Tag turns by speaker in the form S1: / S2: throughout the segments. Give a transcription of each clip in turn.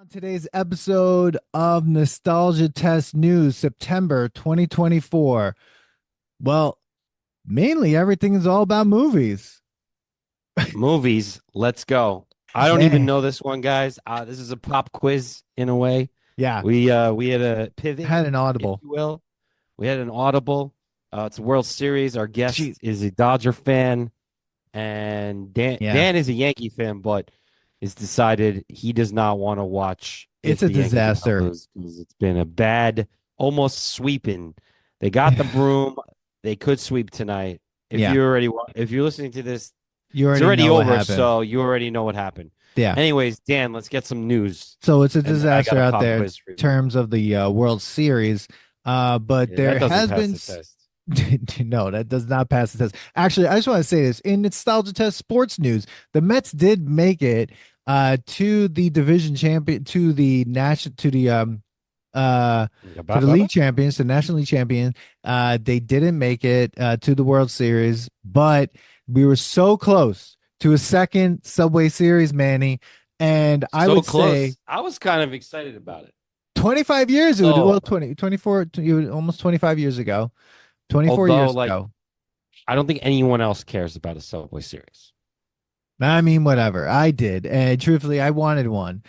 S1: On today's episode of Nostalgia Test News, September 2024. Well, mainly everything is all about movies.
S2: Movies, let's go. I don't even
S1: Man,
S2: know this one, guys. This is a pop quiz in a way.
S1: yeah,
S2: We had a pivot,
S1: had an
S2: if
S1: audible.
S2: you will. We had an audible. It's a World Series. Our
S1: Jeez.
S2: guest is a Dodger fan, and Dan
S1: Yeah,
S2: Dan is a Yankee fan, but has decided he does not want to watch
S1: it's
S2: if
S1: a
S2: the Yankees are going to
S1: disaster.
S2: lose because it's been a bad, almost sweeping. They got the broom. They could sweep tonight.
S1: Yeah,
S2: If you're listening to this,
S1: you
S2: it's
S1: already
S2: already
S1: know what
S2: over,
S1: happened.
S2: so you already know what happened.
S1: Yeah,
S2: Anyways, Dan, let's get some news.
S1: so it's a
S2: And then I
S1: disaster
S2: got a
S1: out
S2: pop
S1: there in
S2: quiz for you.
S1: terms of the World Series. But
S2: Yeah, that
S1: there
S2: doesn't
S1: has
S2: pass
S1: been
S2: the test.
S1: no, that does not pass the test. Actually, I just want to say this in Nostalgia Test sports news, the Mets did make it to the division champion uh to the league champions, the National League champions. They didn't make it to the World Series, but we were so close to a second Subway Series, Manny. And I
S2: So
S1: would say
S2: close. I was kind of excited about it.
S1: 25 years, it would, well,
S2: So,
S1: 20 24, almost 25 years ago, 24
S2: although,
S1: years
S2: like,
S1: ago.
S2: I don't think anyone else cares about a Subway series.
S1: I mean, whatever. I did. And truthfully, I wanted one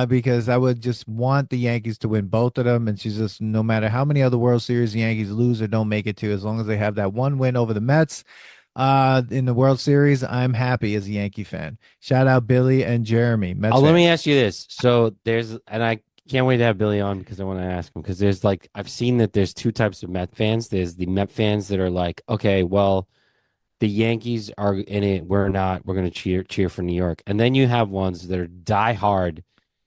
S1: because I would just want the Yankees to win both of them. And she's just, no matter how many other World Series the Yankees lose or don't make it to, as long as they have that one win over the Mets in the World Series, I'm happy as a Yankee fan. Shout out Billy and Jeremy, Mets
S2: Let me
S1: fans.
S2: ask you this. And I can't wait to have Billy on because I want to ask him because there's like, I've seen that there's two types of Met fans. There's the Met fans that are like, okay, well, the Yankees are in it. We're not. We're going to cheer for New York. And then you have ones that are diehard.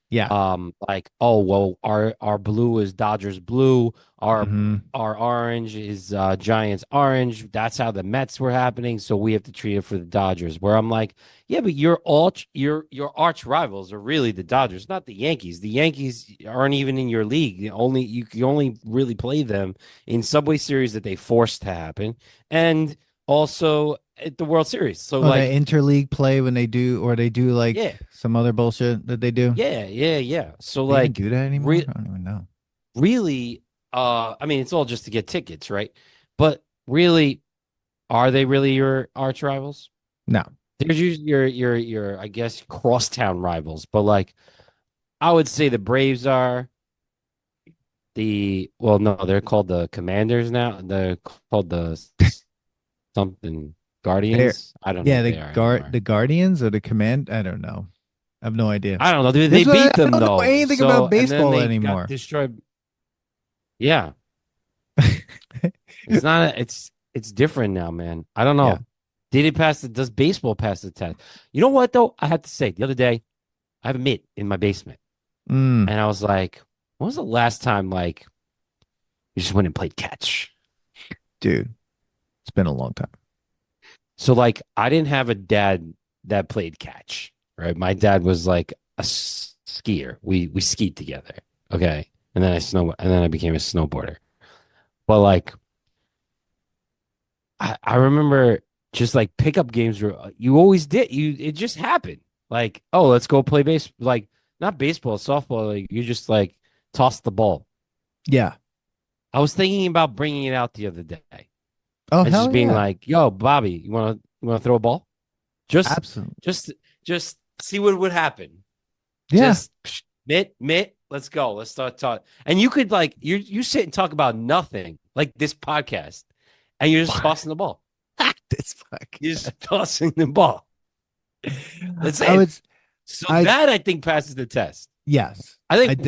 S1: Yeah.
S2: Like, oh well, our blue is Dodgers blue. Our
S1: Hmm.
S2: our orange is Giants orange. That's how the Mets were happening. So we have to treat it for the Dodgers. Where I'm like, yeah, but your arch rivals are really the Dodgers, not the Yankees. The Yankees aren't even in your league. You can only really play them in Subway Series that they forced to happen, and also at the World Series. So
S1: Oh, the
S2: like,
S1: interleague play when they do, or they do like
S2: yeah,
S1: some other bullshit that they do.
S2: yeah. So
S1: They even
S2: like,
S1: do that anymore? I don't even know.
S2: really, I mean, it's all just to get tickets, right? But really, are they really your arch rivals?
S1: No.
S2: There's usually your I guess crosstown rivals, but like I would say the Braves are no, they're called the Commanders now. They're called the something
S1: They're
S2: Guardians. I don't know
S1: yeah,
S2: what they are anymore.
S1: the Guardians or the Command. I don't know. I have no idea.
S2: I don't know. They
S1: This one,
S2: beat
S1: I
S2: them
S1: don't know
S2: though.
S1: anything
S2: So
S1: about
S2: and then
S1: baseball
S2: they got
S1: anymore.
S2: destroyed. Yeah, it's not. It's different now, man. I don't
S1: Yeah.
S2: know. Does baseball pass the test? You know what though? I have to say, the other day, I have a mitt in my basement,
S1: Mm,
S2: and I was like, when was the last time like you just went and played catch?
S1: dude, it's been a long time.
S2: So like, I didn't have a dad that played catch, right? My dad was like a skier. We skied together, okay, and then I became a snowboarder. But like, I remember just like pickup games were you always did you it just happened like, oh, let's go play base, like not baseball, softball, like you just like toss the ball.
S1: Yeah.
S2: I was thinking about bringing it out the other day
S1: Oh,
S2: and just
S1: hell
S2: being
S1: yeah.
S2: like, yo, Bobby, you want to throw a ball, just
S1: Absolutely.
S2: just just see what would happen.
S1: Yeah.
S2: Just mitt, let's go, let's start talking. And you could like you sit and talk about nothing like this podcast, and you're just tossing the ball.
S1: This fuck.
S2: You're just tossing the ball. That's
S1: I
S2: it.
S1: would,
S2: So
S1: I,
S2: that I think passes the test.
S1: yes,
S2: I
S1: I
S2: think
S1: definitely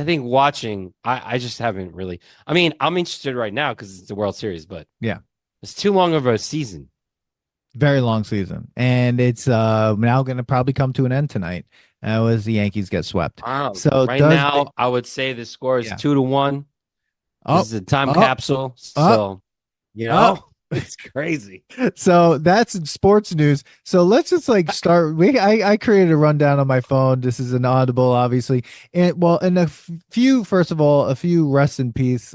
S1: think it does.
S2: watching, I just haven't really. I mean, I'm interested right now because it's the World Series, but
S1: Yeah.
S2: it's too long of a season.
S1: Very long season. And it's now going to probably come to an end tonight as the Yankees get swept. So
S2: Right
S1: does the,
S2: now, I would say the score is
S1: yeah.
S2: 2-1. This
S1: Up,
S2: is a time
S1: up,
S2: capsule,
S1: up,
S2: so you
S1: up.
S2: know it's crazy.
S1: So that's in sports news. So let's just like start. I created a rundown on my phone. This is an audible, obviously. And well, and few, first of all, a few rest in peace,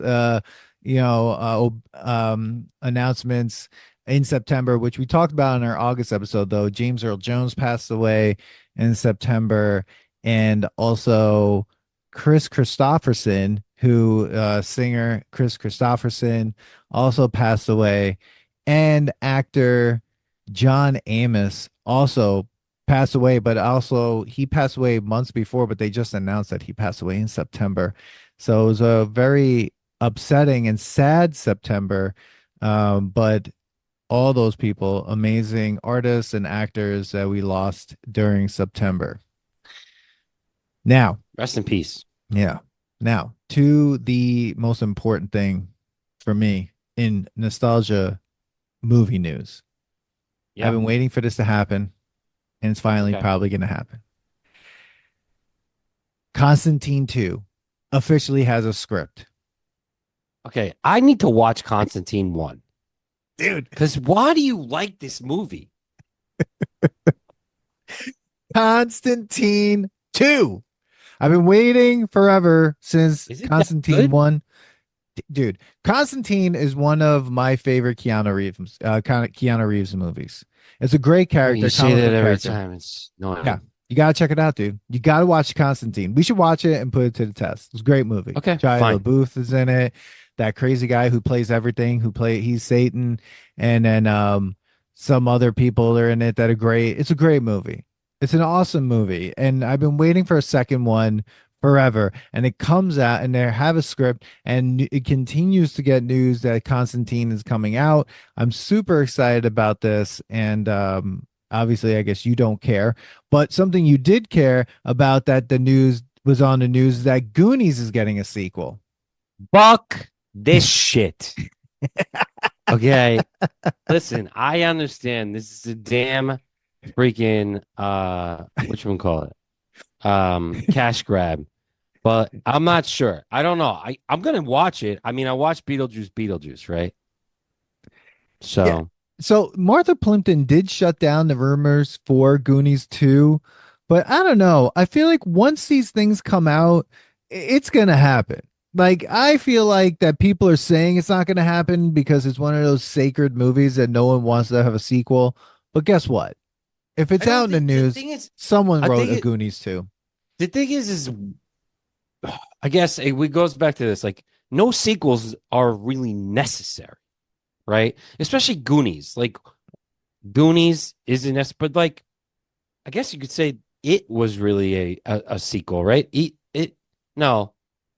S1: announcements in September, which we talked about in our August episode, though. James Earl Jones passed away in September, and also Chris Christopherson, who singer Chris Christopherson also passed away, and actor John Amos also passed away, but also he passed away months before, but they just announced that he passed away in September. So it was a very upsetting and sad September. But all those people, amazing artists and actors that we lost during September. Now,
S2: Rest in peace.
S1: yeah. Now, to the most important thing for me in nostalgia movie news. I've
S2: Yeah.
S1: been waiting for this to happen, and it's finally
S2: Okay.
S1: probably going to happen. Constantine 2 officially has a script.
S2: Okay. I need to watch Constantine 1.
S1: Dude,
S2: Because why do you like this movie?
S1: Constantine 2. I've been waiting forever since
S2: Is it that
S1: Constantine
S2: good?
S1: 1. Dude, Constantine is one of my favorite Keanu Reeves movies. It's a great
S2: Oh, you
S1: character,
S2: say
S1: comic
S2: that
S1: book
S2: every
S1: character.
S2: time. It's
S1: Yeah,
S2: annoying.
S1: you gotta check it out, dude. You gotta watch Constantine. We should watch it and put it to the test. It's a great movie.
S2: Okay,
S1: Shia
S2: fine.
S1: LaBeouf is in it. That crazy guy who plays everything, he's Satan, and then some other people are in it that are great. It's a great movie. It's an awesome movie, and I've been waiting for a second one forever. And it comes out, and they have a script, and it continues to get news that Constantine is coming out. I'm super excited about this, and obviously, I guess you don't care, but something you did care about that the news was on the news that Goonies is getting a sequel.
S2: Fuck this shit. Okay. Listen, I understand this is a damn freaking whatchamacallit? Cash grab. But I'm not sure. I don't know. I'm gonna watch it. I mean, I watched Beetlejuice, right?
S1: Yeah.
S2: So
S1: So Martha Plimpton did shut down the rumors for Goonies 2, but I don't know. I feel like once these things come out, it's going to happen. Like I feel like that people are saying it's not going to happen because it's one of those sacred movies that no one wants to have a sequel. But guess what? If
S2: I
S1: it's out
S2: don't
S1: in the
S2: think the
S1: news,
S2: thing is
S1: someone
S2: I
S1: wrote
S2: think
S1: a
S2: it
S1: Goonies 2.
S2: the thing is I guess it goes back to this. Like no sequels are really necessary, right? Especially Goonies. Like Goonies isn't necessary, but like I guess you could say it was really a sequel, right? It no,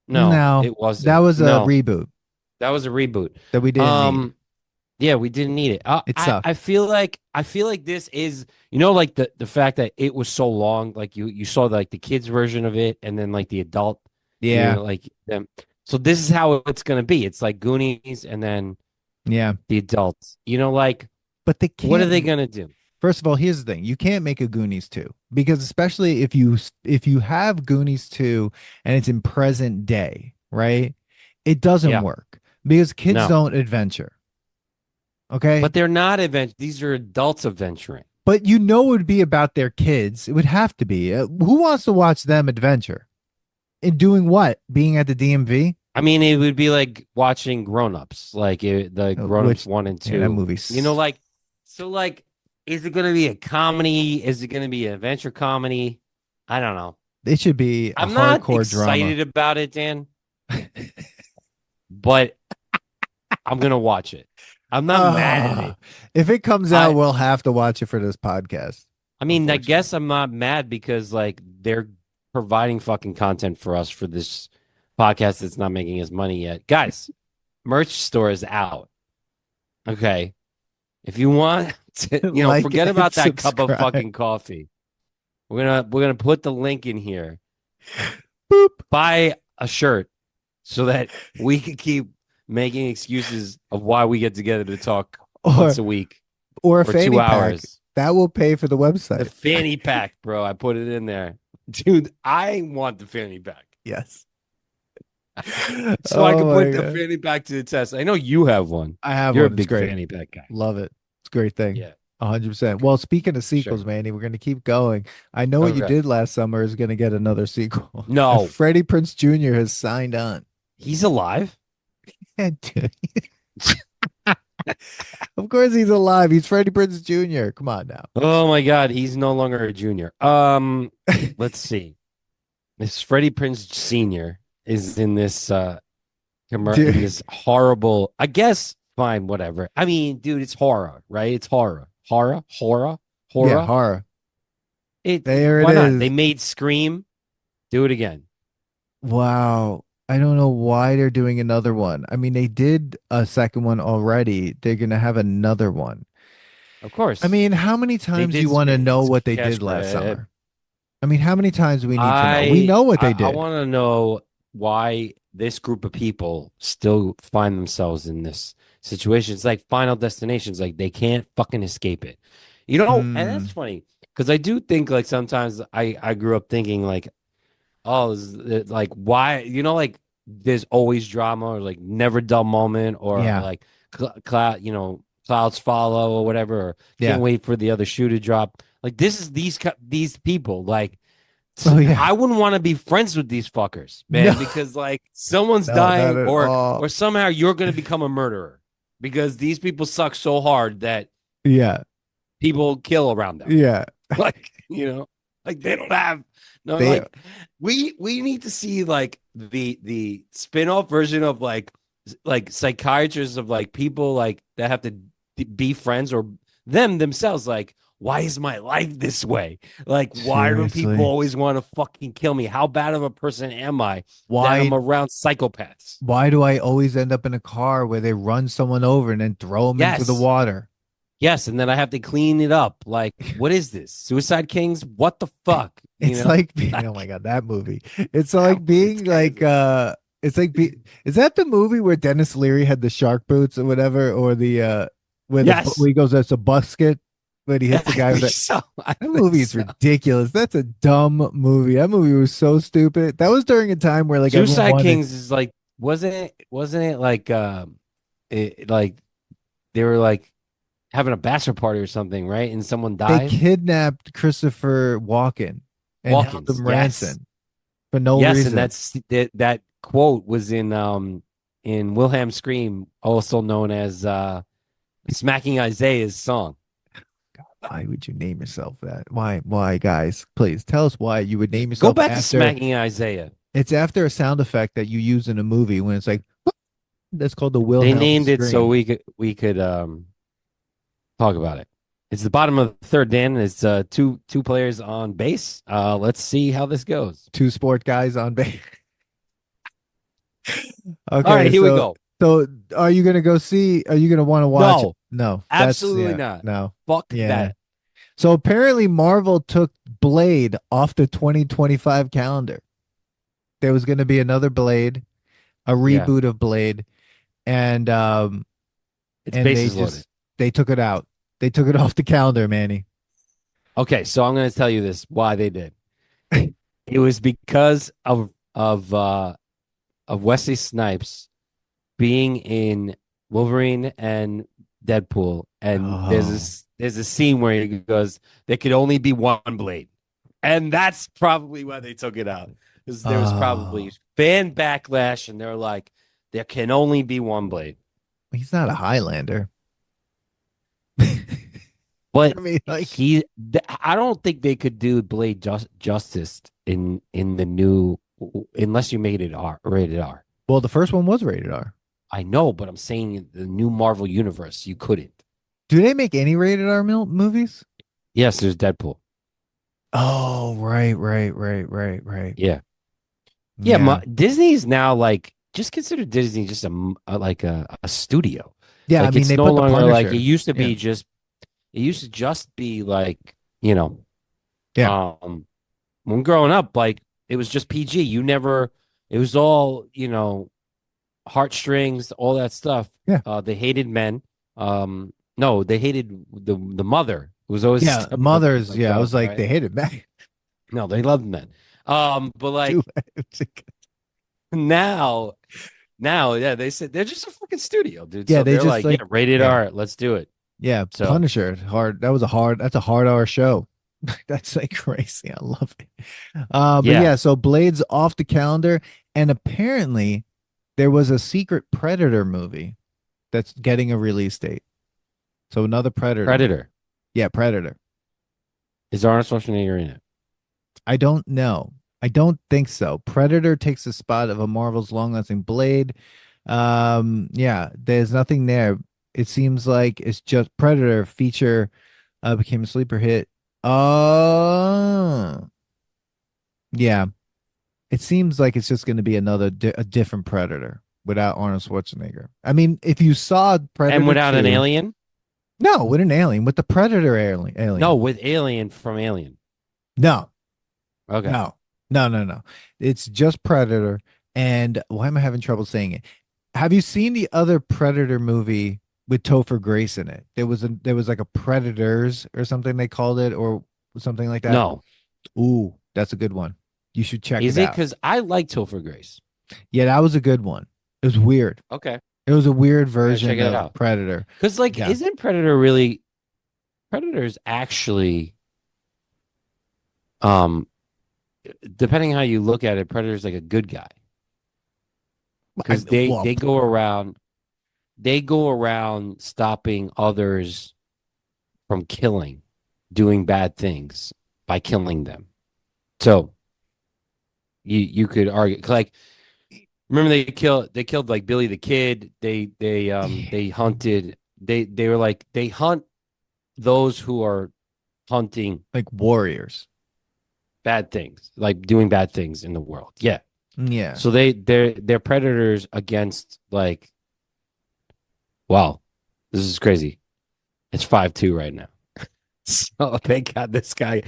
S2: no,
S1: No,
S2: it
S1: that
S2: wasn't.
S1: was a
S2: No,
S1: reboot
S2: that was a reboot.
S1: that we didn't need.
S2: Um, yeah, we didn't need it.
S1: It
S2: I
S1: sucked.
S2: feel like this is like the fact that it was so long. Like you saw like the kids version of it, and then like the adult,
S1: Yeah.
S2: like them. So this is how it's gonna be. It's like Goonies, and then
S1: Yeah.
S2: the adults. Like
S1: But they
S2: what are they
S1: can't.
S2: gonna do?
S1: First of all, here's the thing. You can't make a Goonies 2 because especially if you have Goonies 2 and it's in present day, right? It doesn't
S2: Yeah,
S1: work because kids
S2: no.
S1: don't adventure. Okay?
S2: But they're not advent. These are adults adventuring.
S1: But you know it would be about their kids. It would have to be. Who wants to watch them adventure? In doing what? Being at the DMV?
S2: I mean, it would be like watching Grown Ups, like the Grown Ups
S1: Which,
S2: one and
S1: yeah, that
S2: two.
S1: movie's
S2: Like so, like, is it going to be a comedy? Is it going to be an adventure comedy? I don't know.
S1: it should be a
S2: I'm not
S1: hardcore drama.
S2: excited about it, Dan, but I'm gonna watch it. I'm not mad at
S1: Ah,
S2: it.
S1: if it comes out,
S2: I
S1: we'll have to watch it for this podcast.
S2: I mean, I
S1: Unfortunately.
S2: guess I'm not mad because like they're providing fucking content for us for this podcast that's not making us money yet. Guys, merch store is out. Okay. If you want to,
S1: Like
S2: forget
S1: and
S2: about that cup of
S1: subscribe.
S2: fucking coffee. We're gonna put the link in here.
S1: Boop.
S2: Buy a shirt so that we can keep making excuses of why we get together to talk
S1: Or
S2: once a week
S1: or a
S2: for two
S1: fanny pack.
S2: hours.
S1: That will pay for the
S2: The
S1: website.
S2: fanny pack, bro. I put it in there. Dude, I want the fanny pack.
S1: Yes.
S2: So I
S1: Oh
S2: can
S1: my
S2: put the
S1: god.
S2: fanny pack to the test. I know you have one.
S1: I have
S2: You're a
S1: one. It's
S2: big
S1: great.
S2: fanny pack guy.
S1: Love it. It's a great thing.
S2: Yeah,
S1: 100%. Well, speaking of
S2: sure.
S1: sequels, Manny, we're going to keep going. I know what you
S2: Okay.
S1: did last summer is going to get another sequel. And
S2: No,
S1: Freddie Prince Jr. has signed on.
S2: he's alive.
S1: Yeah, dude. Of course he's alive. He's Freddie Prinze Jr. Come on now.
S2: Oh my God, he's no longer a junior. Let's see. This Freddie Prinze Sr. is in this in
S1: Dude.
S2: this horrible, I guess, fine, whatever. I mean, dude, it's horror, right? It's horror.
S1: Yeah,
S2: Horror.
S1: horror. There it
S2: Why not? They
S1: is.
S2: made Scream. Do it again.
S1: Wow. I don't know why they're doing another one. I mean, they did a second one already. They're gonna have another one.
S2: Of
S1: I
S2: course.
S1: mean, how many
S2: They
S1: times do
S2: did
S1: you want to
S2: Scream.
S1: know
S2: It's
S1: what they
S2: cash
S1: did last
S2: grab.
S1: summer? I mean, how many times do we need to know? We
S2: I
S1: know what
S2: I,
S1: they
S2: I
S1: did.
S2: want to know why this group of people still find themselves in this situation. It's like Final Destinations, like they can't fucking escape it. And that's
S1: Hmm.
S2: funny because I do think like sometimes I grew up thinking like, oh, like why like there's always drama or like never dull moment or
S1: Yeah.
S2: like cloud clouds follow or whatever or
S1: Yeah.
S2: can't wait for the other shoe to drop. Like this is these people like
S1: Oh yeah.
S2: I wouldn't want to be friends with these fuckers,
S1: No,
S2: man, because like someone's
S1: no, not
S2: dying
S1: at all.
S2: or somehow you're going to become a murderer because these people suck so hard that
S1: Yeah.
S2: people kill around them.
S1: Yeah.
S2: Like, like they don't have no
S1: They
S2: like we need to see like the spin-off version of like psychiatrists of like people like that have to be friends or them themselves like why is my life this way? Like, why do people
S1: seriously.
S2: always want to fucking kill me? How bad of a person am I that I'm
S1: Why
S2: around psychopaths?
S1: why do I always end up in a car where they run someone over and then throw them into the
S2: Yes.
S1: water?
S2: Yes. And then I have to clean it up. Like, what is this? Suicide Kings? What the fuck?
S1: It's like being, oh my
S2: Like,
S1: God, that movie. It's
S2: that
S1: like
S2: movie's
S1: being like
S2: crazy.
S1: it's like is that the movie where Dennis Leary had the shark boots or whatever, or the where
S2: Yes.
S1: he goes that's a basket, but he hits the
S2: I
S1: guy with
S2: think
S1: that.
S2: so. I
S1: That
S2: think
S1: movie is
S2: so.
S1: ridiculous. That's a dumb movie. That movie was so stupid. That was during a time where like everyone
S2: Suicide
S1: wanted.
S2: Kings is like, wasn't it like like they were like having a bachelor party or something, right? And someone
S1: They
S2: died?
S1: kidnapped Christopher Walken and held
S2: Walkins.
S1: him
S2: Yes.
S1: ransom for no
S2: Yes, and
S1: reason.
S2: that quote was in Wilhelm Scream, also known as smacking Isaiah's song.
S1: Why would you name yourself that? Why, guys? Please tell us why you would name
S2: Go
S1: yourself
S2: back to
S1: after.
S2: smacking Isaiah.
S1: It's after a sound effect that you use in a movie when it's like that's called the
S2: They
S1: Wilhelm
S2: named it so
S1: scream.
S2: we could talk about it. It's the bottom of the third, Dan. It's two players on base. Let's see how this goes.
S1: Two sport guys on base.
S2: All right,
S1: Okay,
S2: here we
S1: so
S2: go.
S1: so are you gonna go see? Are you gonna want to watch it?
S2: No,
S1: No, that's
S2: absolutely
S1: yeah,
S2: not.
S1: no,
S2: Fuck
S1: yeah.
S2: that.
S1: So apparently Marvel took Blade off the 2025 calendar. There was gonna be another Blade, a
S2: Yeah,
S1: reboot of Blade, and
S2: it's
S1: and they
S2: bases loaded.
S1: just they took it out. They took it off the calendar, Manny.
S2: Okay, so I'm going to tell you this why they did. It was because of Wesley Snipes being in Wolverine and Deadpool, and
S1: Oh,
S2: there's a scene where he goes, "There could only be one blade," and that's probably why they took it out because there was probably
S1: oh,
S2: fan backlash, and they're like, "There can only be one blade."
S1: he's not a Highlander.
S2: But
S1: I mean, like,
S2: I don't think they could do Blade justice in the new unless you made it rated R.
S1: well, the first one was rated R.
S2: I know, but I'm saying the new Marvel universe, you couldn't.
S1: Do they make any rated R movies?
S2: Yes, there's Deadpool.
S1: Oh, right.
S2: Yeah, yeah.
S1: Yeah.
S2: Disney's now like just consider Disney just like a studio.
S1: Yeah, I
S2: Like
S1: mean,
S2: it's
S1: they
S2: no
S1: put the
S2: longer like it
S1: Punisher.
S2: used to
S1: Yeah.
S2: be. Just it used to just be like you know,
S1: Yeah.
S2: um, when growing up, like it was just PG. You never. It was all heartstrings, all that stuff.
S1: Yeah.
S2: They hated men. No, they hated the mother. It was always a
S1: Yeah.
S2: stepmother. It was
S1: Mothers.
S2: like
S1: Yeah. I
S2: dog,
S1: was like,
S2: right?
S1: they hit it back.
S2: No, they loved men. But
S1: Too
S2: like now, yeah, they said they're just a fucking studio, dude.
S1: Yeah.
S2: So
S1: They
S2: they're
S1: just
S2: like, yeah,
S1: like,
S2: rated
S1: yeah.
S2: R, let's do it.
S1: Yeah.
S2: So
S1: Punisher. Hard. That's a hard R show. That's like crazy. I love it. But
S2: yeah,
S1: yeah. So Blade's off the calendar. And apparently there was a secret Predator movie that's getting a release date. So another Predator movie.
S2: Predator.
S1: Yeah, Predator.
S2: Is Arnold Schwarzenegger in it?
S1: I don't know. I don't think so. Predator takes the spot of a Marvel's long-lasting Blade. Yeah, there's nothing there. It seems like it's just Predator feature became a sleeper hit. Oh, yeah. It seems like it's just going to be a different Predator without Arnold Schwarzenegger. I mean, if you saw
S2: And
S1: Predator
S2: without an
S1: 2,
S2: alien?
S1: no, with an alien, with the Predator
S2: No,
S1: alien.
S2: with Alien from Alien.
S1: No,
S2: Okay.
S1: no, no. It's just Predator. And why am I having trouble saying it? Have you seen the other Predator movie with Topher Grace in it? There was like a Predators or something they called it or something like that.
S2: No.
S1: Ooh, that's a good one. You should check
S2: Is
S1: it
S2: it
S1: out.
S2: because I like Topher Grace?
S1: Yeah, that was a good one. It was weird.
S2: Okay.
S1: It was a weird
S2: I gotta check
S1: version
S2: it
S1: of
S2: out.
S1: Predator.
S2: Because, like,
S1: Yeah.
S2: isn't Predator really Predator's actually um depending how you look at it, Predator's like a good guy. Because they
S1: Well,
S2: they go around they go around stopping others from killing, doing bad things by killing them. So you could argue like remember they killed like Billy the Kid. They hunted they were like they hunt those who are hunting
S1: like warriors.
S2: bad things, like doing bad things in the world. Yeah.
S1: Yeah.
S2: So they're predators against like wow, this is crazy. It's 5-2 right now. So thank God this guy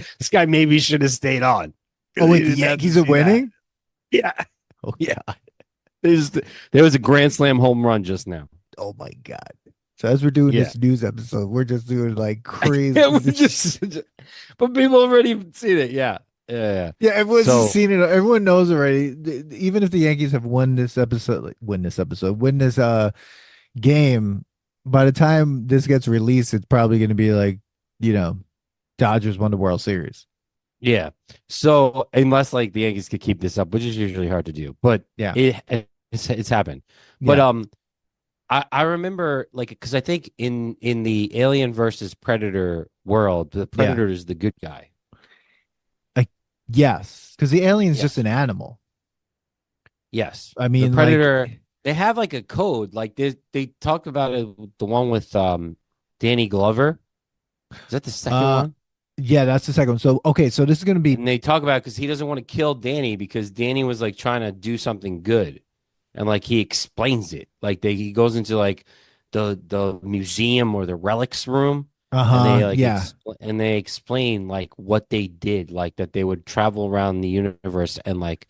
S2: maybe should have stayed on.
S1: Oh
S2: He
S1: wait, the
S2: didn't have to
S1: Yankees are
S2: see that.
S1: winning?
S2: Yeah.
S1: Oh
S2: Yeah.
S1: God.
S2: There was a grand slam home run just now.
S1: Oh my God. So as we're doing
S2: Yeah.
S1: this news episode, we're just doing like crazy.
S2: Yeah, but people already seen it. Yeah. Yeah.
S1: Yeah, everyone's
S2: So
S1: seen it. Everyone knows already. Even if the Yankees have won this game, by the time this gets released, it's probably going to be like, you know, Dodgers won the World Series.
S2: yeah. So unless like the Yankees could keep this up, which is usually hard to do, but
S1: Yeah.
S2: it's happened. But
S1: Yeah.
S2: I remember like because I think in the Alien versus Predator world, the
S1: Yeah.
S2: Predator is the good guy.
S1: Like, yes, because the alien's just
S2: Yes.
S1: an animal.
S2: Yes.
S1: I
S2: The
S1: mean, like,
S2: Predator, they have like a code. Like they talked about it, the one with Danny Glover. Is that the second
S1: uh,
S2: one?
S1: yeah, that's the second one. So, okay, so this is going to be,
S2: And they talk about because he doesn't want to kill Danny because Danny was like trying to do something good. And like he explains it. Like he goes into like the museum or the relics room and
S1: uh-huh,
S2: they like
S1: yeah.
S2: and they explain like what they did, like that they would travel around the universe and like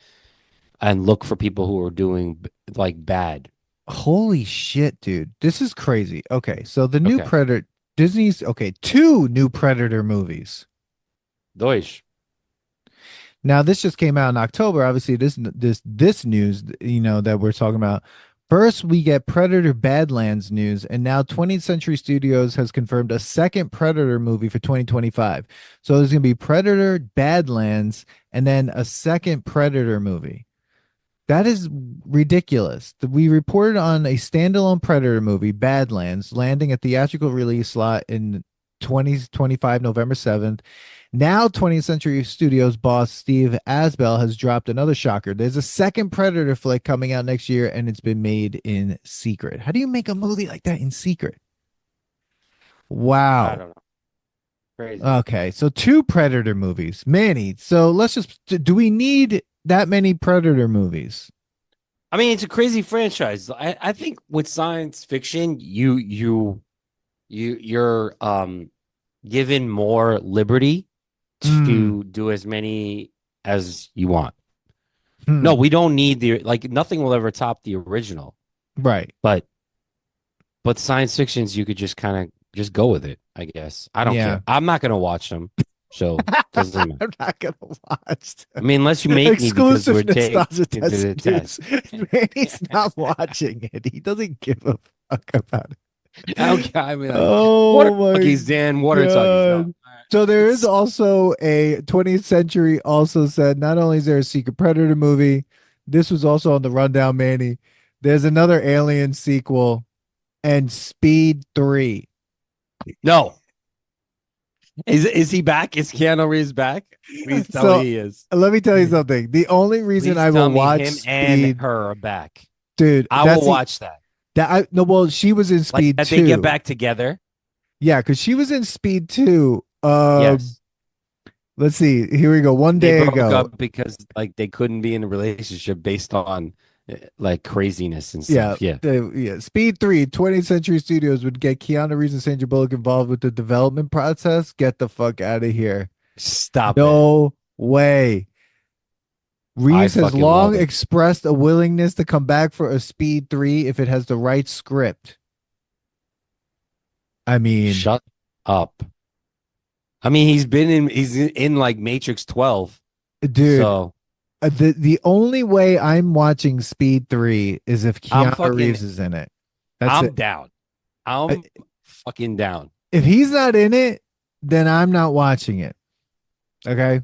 S2: and look for people who were doing like bad.
S1: Holy shit, dude. This is crazy. Okay, so the new
S2: Okay.
S1: Predator, Disney's, okay, two new Predator movies.
S2: Deutsch.
S1: Now, this just came out in October. Obviously, this news, that we're talking about. First, we get Predator Badlands news, and now 20th Century Studios has confirmed a second Predator movie for 2025. So there's going to be Predator Badlands and then a second Predator movie. That is ridiculous. We reported on a standalone Predator movie, Badlands, landing a theatrical release slot in 2025, November 7th. Now, 20th Century Studios boss Steve Asbell has dropped another shocker. There's a second Predator flick coming out next year, and it's been made in secret. How do you make a movie like that in secret?
S2: I
S1: Wow.
S2: don't know. Crazy.
S1: Okay, so two Predator movies. Manny, so let's just, do we need that many Predator movies?
S2: I mean, it's a crazy franchise. I think with science fiction, you're given more liberty
S1: Hmm.
S2: to do as many as you want. No,
S1: Hmm.
S2: we don't need the like nothing will ever top the original.
S1: Right.
S2: But science fictions you could just kind of just go with it, I guess. I don't
S1: Yeah.
S2: care. I'm not gonna watch them. So it doesn't matter.
S1: I'm not gonna watch
S2: I
S1: them.
S2: mean, unless you make me because we're
S1: Exclusiveness
S2: taking
S1: Dodger
S2: to the
S1: test
S2: test.
S1: news. Manny's not watching it. He doesn't give a fuck about it.
S2: I don't care. I mean, like, water
S1: Oh my
S2: talkies, Dan. Water talkies. No,
S1: God. So there is
S2: it's
S1: also a 20th Century also said not only is there a Secret Predator movie, this was also on the rundown, Manny. There's another Alien sequel. and Speed 3.
S2: No. Is he back? Is Keanu Reeves back? Please tell me
S1: So
S2: he is.
S1: let me tell you something. The only reason
S2: Please
S1: I will
S2: tell me
S1: watch
S2: him and
S1: Speed,
S2: her are back.
S1: dude,
S2: I will
S1: that's the
S2: watch that.
S1: that I no well, she was in
S2: Like
S1: Speed
S2: that they get
S1: 2.
S2: back together.
S1: Yeah, because she was in Speed 2.
S2: Yes.
S1: Let's see. Here we go. One
S2: They
S1: day
S2: broke
S1: ago.
S2: up because like they couldn't be in a relationship based on like craziness and
S1: Yeah,
S2: stuff. Yeah.
S1: yeah. Speed 3, 20th Century Studios would get Keanu Reeves and Sandra Bullock involved with the development process. Get the fuck out of here.
S2: Stop it.
S1: No way.
S2: I
S1: Reeves has
S2: fucking
S1: long
S2: love it.
S1: expressed a willingness to come back for a Speed 3 if it has the right script. I mean,
S2: Shut up. I mean, he's in like Matrix 12.
S1: dude,
S2: So
S1: the only way I'm watching Speed 3 is if
S2: I'm
S1: Keanu
S2: fucking
S1: Reeves is in it. That's it.
S2: I'm down.
S1: I-
S2: I'm fucking down.
S1: If he's not in it, then I'm not watching it. Okay?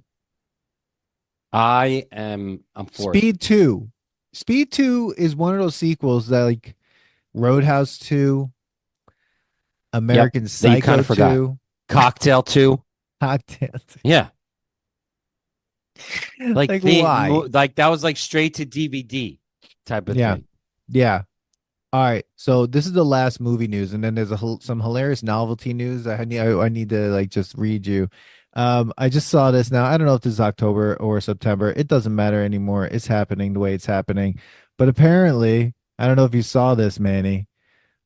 S2: I'm for it.
S1: Speed 2. Speed 2 is one of those sequels that like Roadhouse 2,
S2: Yep.
S1: American
S2: That you kind
S1: Psycho
S2: of forgot.
S1: 2,
S2: Cocktail 2.
S1: Cocktail.
S2: Yeah. Like
S1: Like why?
S2: like that was like straight to DVD type of
S1: Yeah.
S2: thing.
S1: Yeah. All right. So this is the last movie news, and then there's some hilarious novelty news that I need to like just read you. I just saw this now. I don't know if this is October or September. It doesn't matter anymore. It's happening the way it's happening. But apparently, I don't know if you saw this, Manny.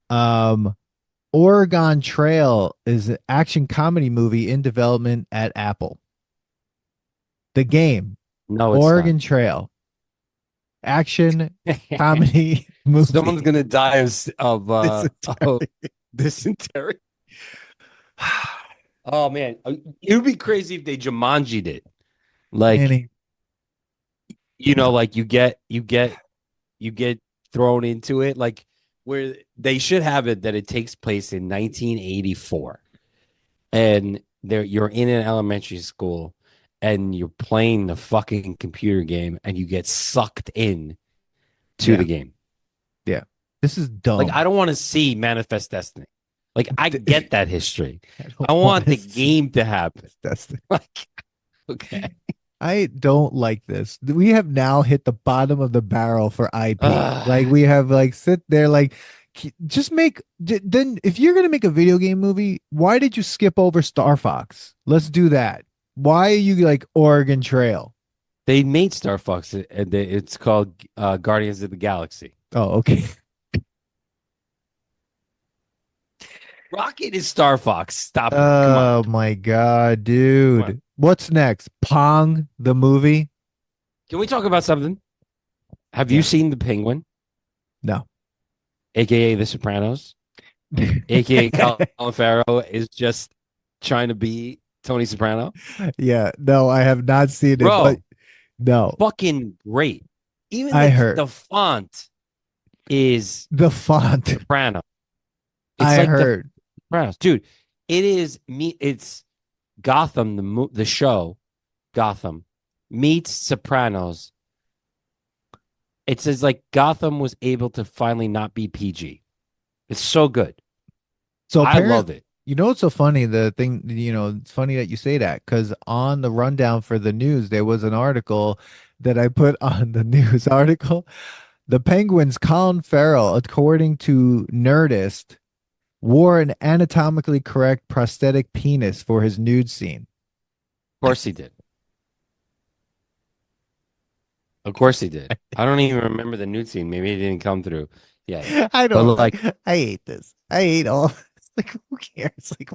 S1: Um, Oregon Trail is an action comedy movie in development at Apple. The game,
S2: No, it's not.
S1: Oregon Trail, action comedy
S2: Someone's
S1: movie.
S2: gonna die of
S1: This
S2: of
S1: entire
S2: dysentery. Oh man, it would be crazy if they Jumanji'd it. Like,
S1: Manny.
S2: like you get thrown into it, like where they should have it that it takes place in 1984, and you're in an elementary school, and you're playing the fucking computer game, and you get sucked in to
S1: Yeah.
S2: the game.
S1: Yeah. This is
S2: Like,
S1: dumb.
S2: I don't want to see Manifest Destiny. Like, I get that history.
S1: I
S2: I
S1: don't want
S2: want
S1: to
S2: the
S1: see
S2: game to happen.
S1: that's the,
S2: Like, okay.
S1: I don't like this. We have now hit the bottom of the barrel for IP. Like
S2: Ah,
S1: we have like sit there like just make then if you're gonna make a video game movie, why did you skip over Star Fox? Let's do that. Why are you like Oregon Trail?
S2: they made Star Fox, and it's called Guardians of the Galaxy.
S1: Oh, okay.
S2: Rocket is Star Fox. Stop it. Come on.
S1: Oh my God,
S2: Come on.
S1: dude. What's next? Pong the movie?
S2: Can we talk about something? Have you
S1: Yeah.
S2: seen The Penguin,
S1: No.
S2: aka The Sopranos, aka Colin Farrell is just trying to be Tony Soprano?
S1: Yeah, no, I have not seen it, but
S2: Bro,
S1: no,
S2: fucking great. Even
S1: I heard
S2: the font is
S1: the font.
S2: Soprano. It's
S1: I
S2: like the
S1: heard.
S2: Sopranos, dude. It is me. It's Gotham, the show Gotham meets Sopranos. It says like Gotham was able to finally not be PG. It's so good.
S1: So
S2: I
S1: apparently,
S2: love it.
S1: you know what's so funny? The thing, it's funny that you say that because on the rundown for the news, there was an article that I put on the news article. The Penguins' Colin Farrell, according to Nerdist, wore an anatomically correct prosthetic penis for his nude scene.
S2: Of course he did. Of course he did. I don't even remember the nude scene. Maybe it didn't come through. Yeah.
S1: I
S2: But
S1: don't.
S2: like
S1: I hate this. I hate all. It's like who cares? Like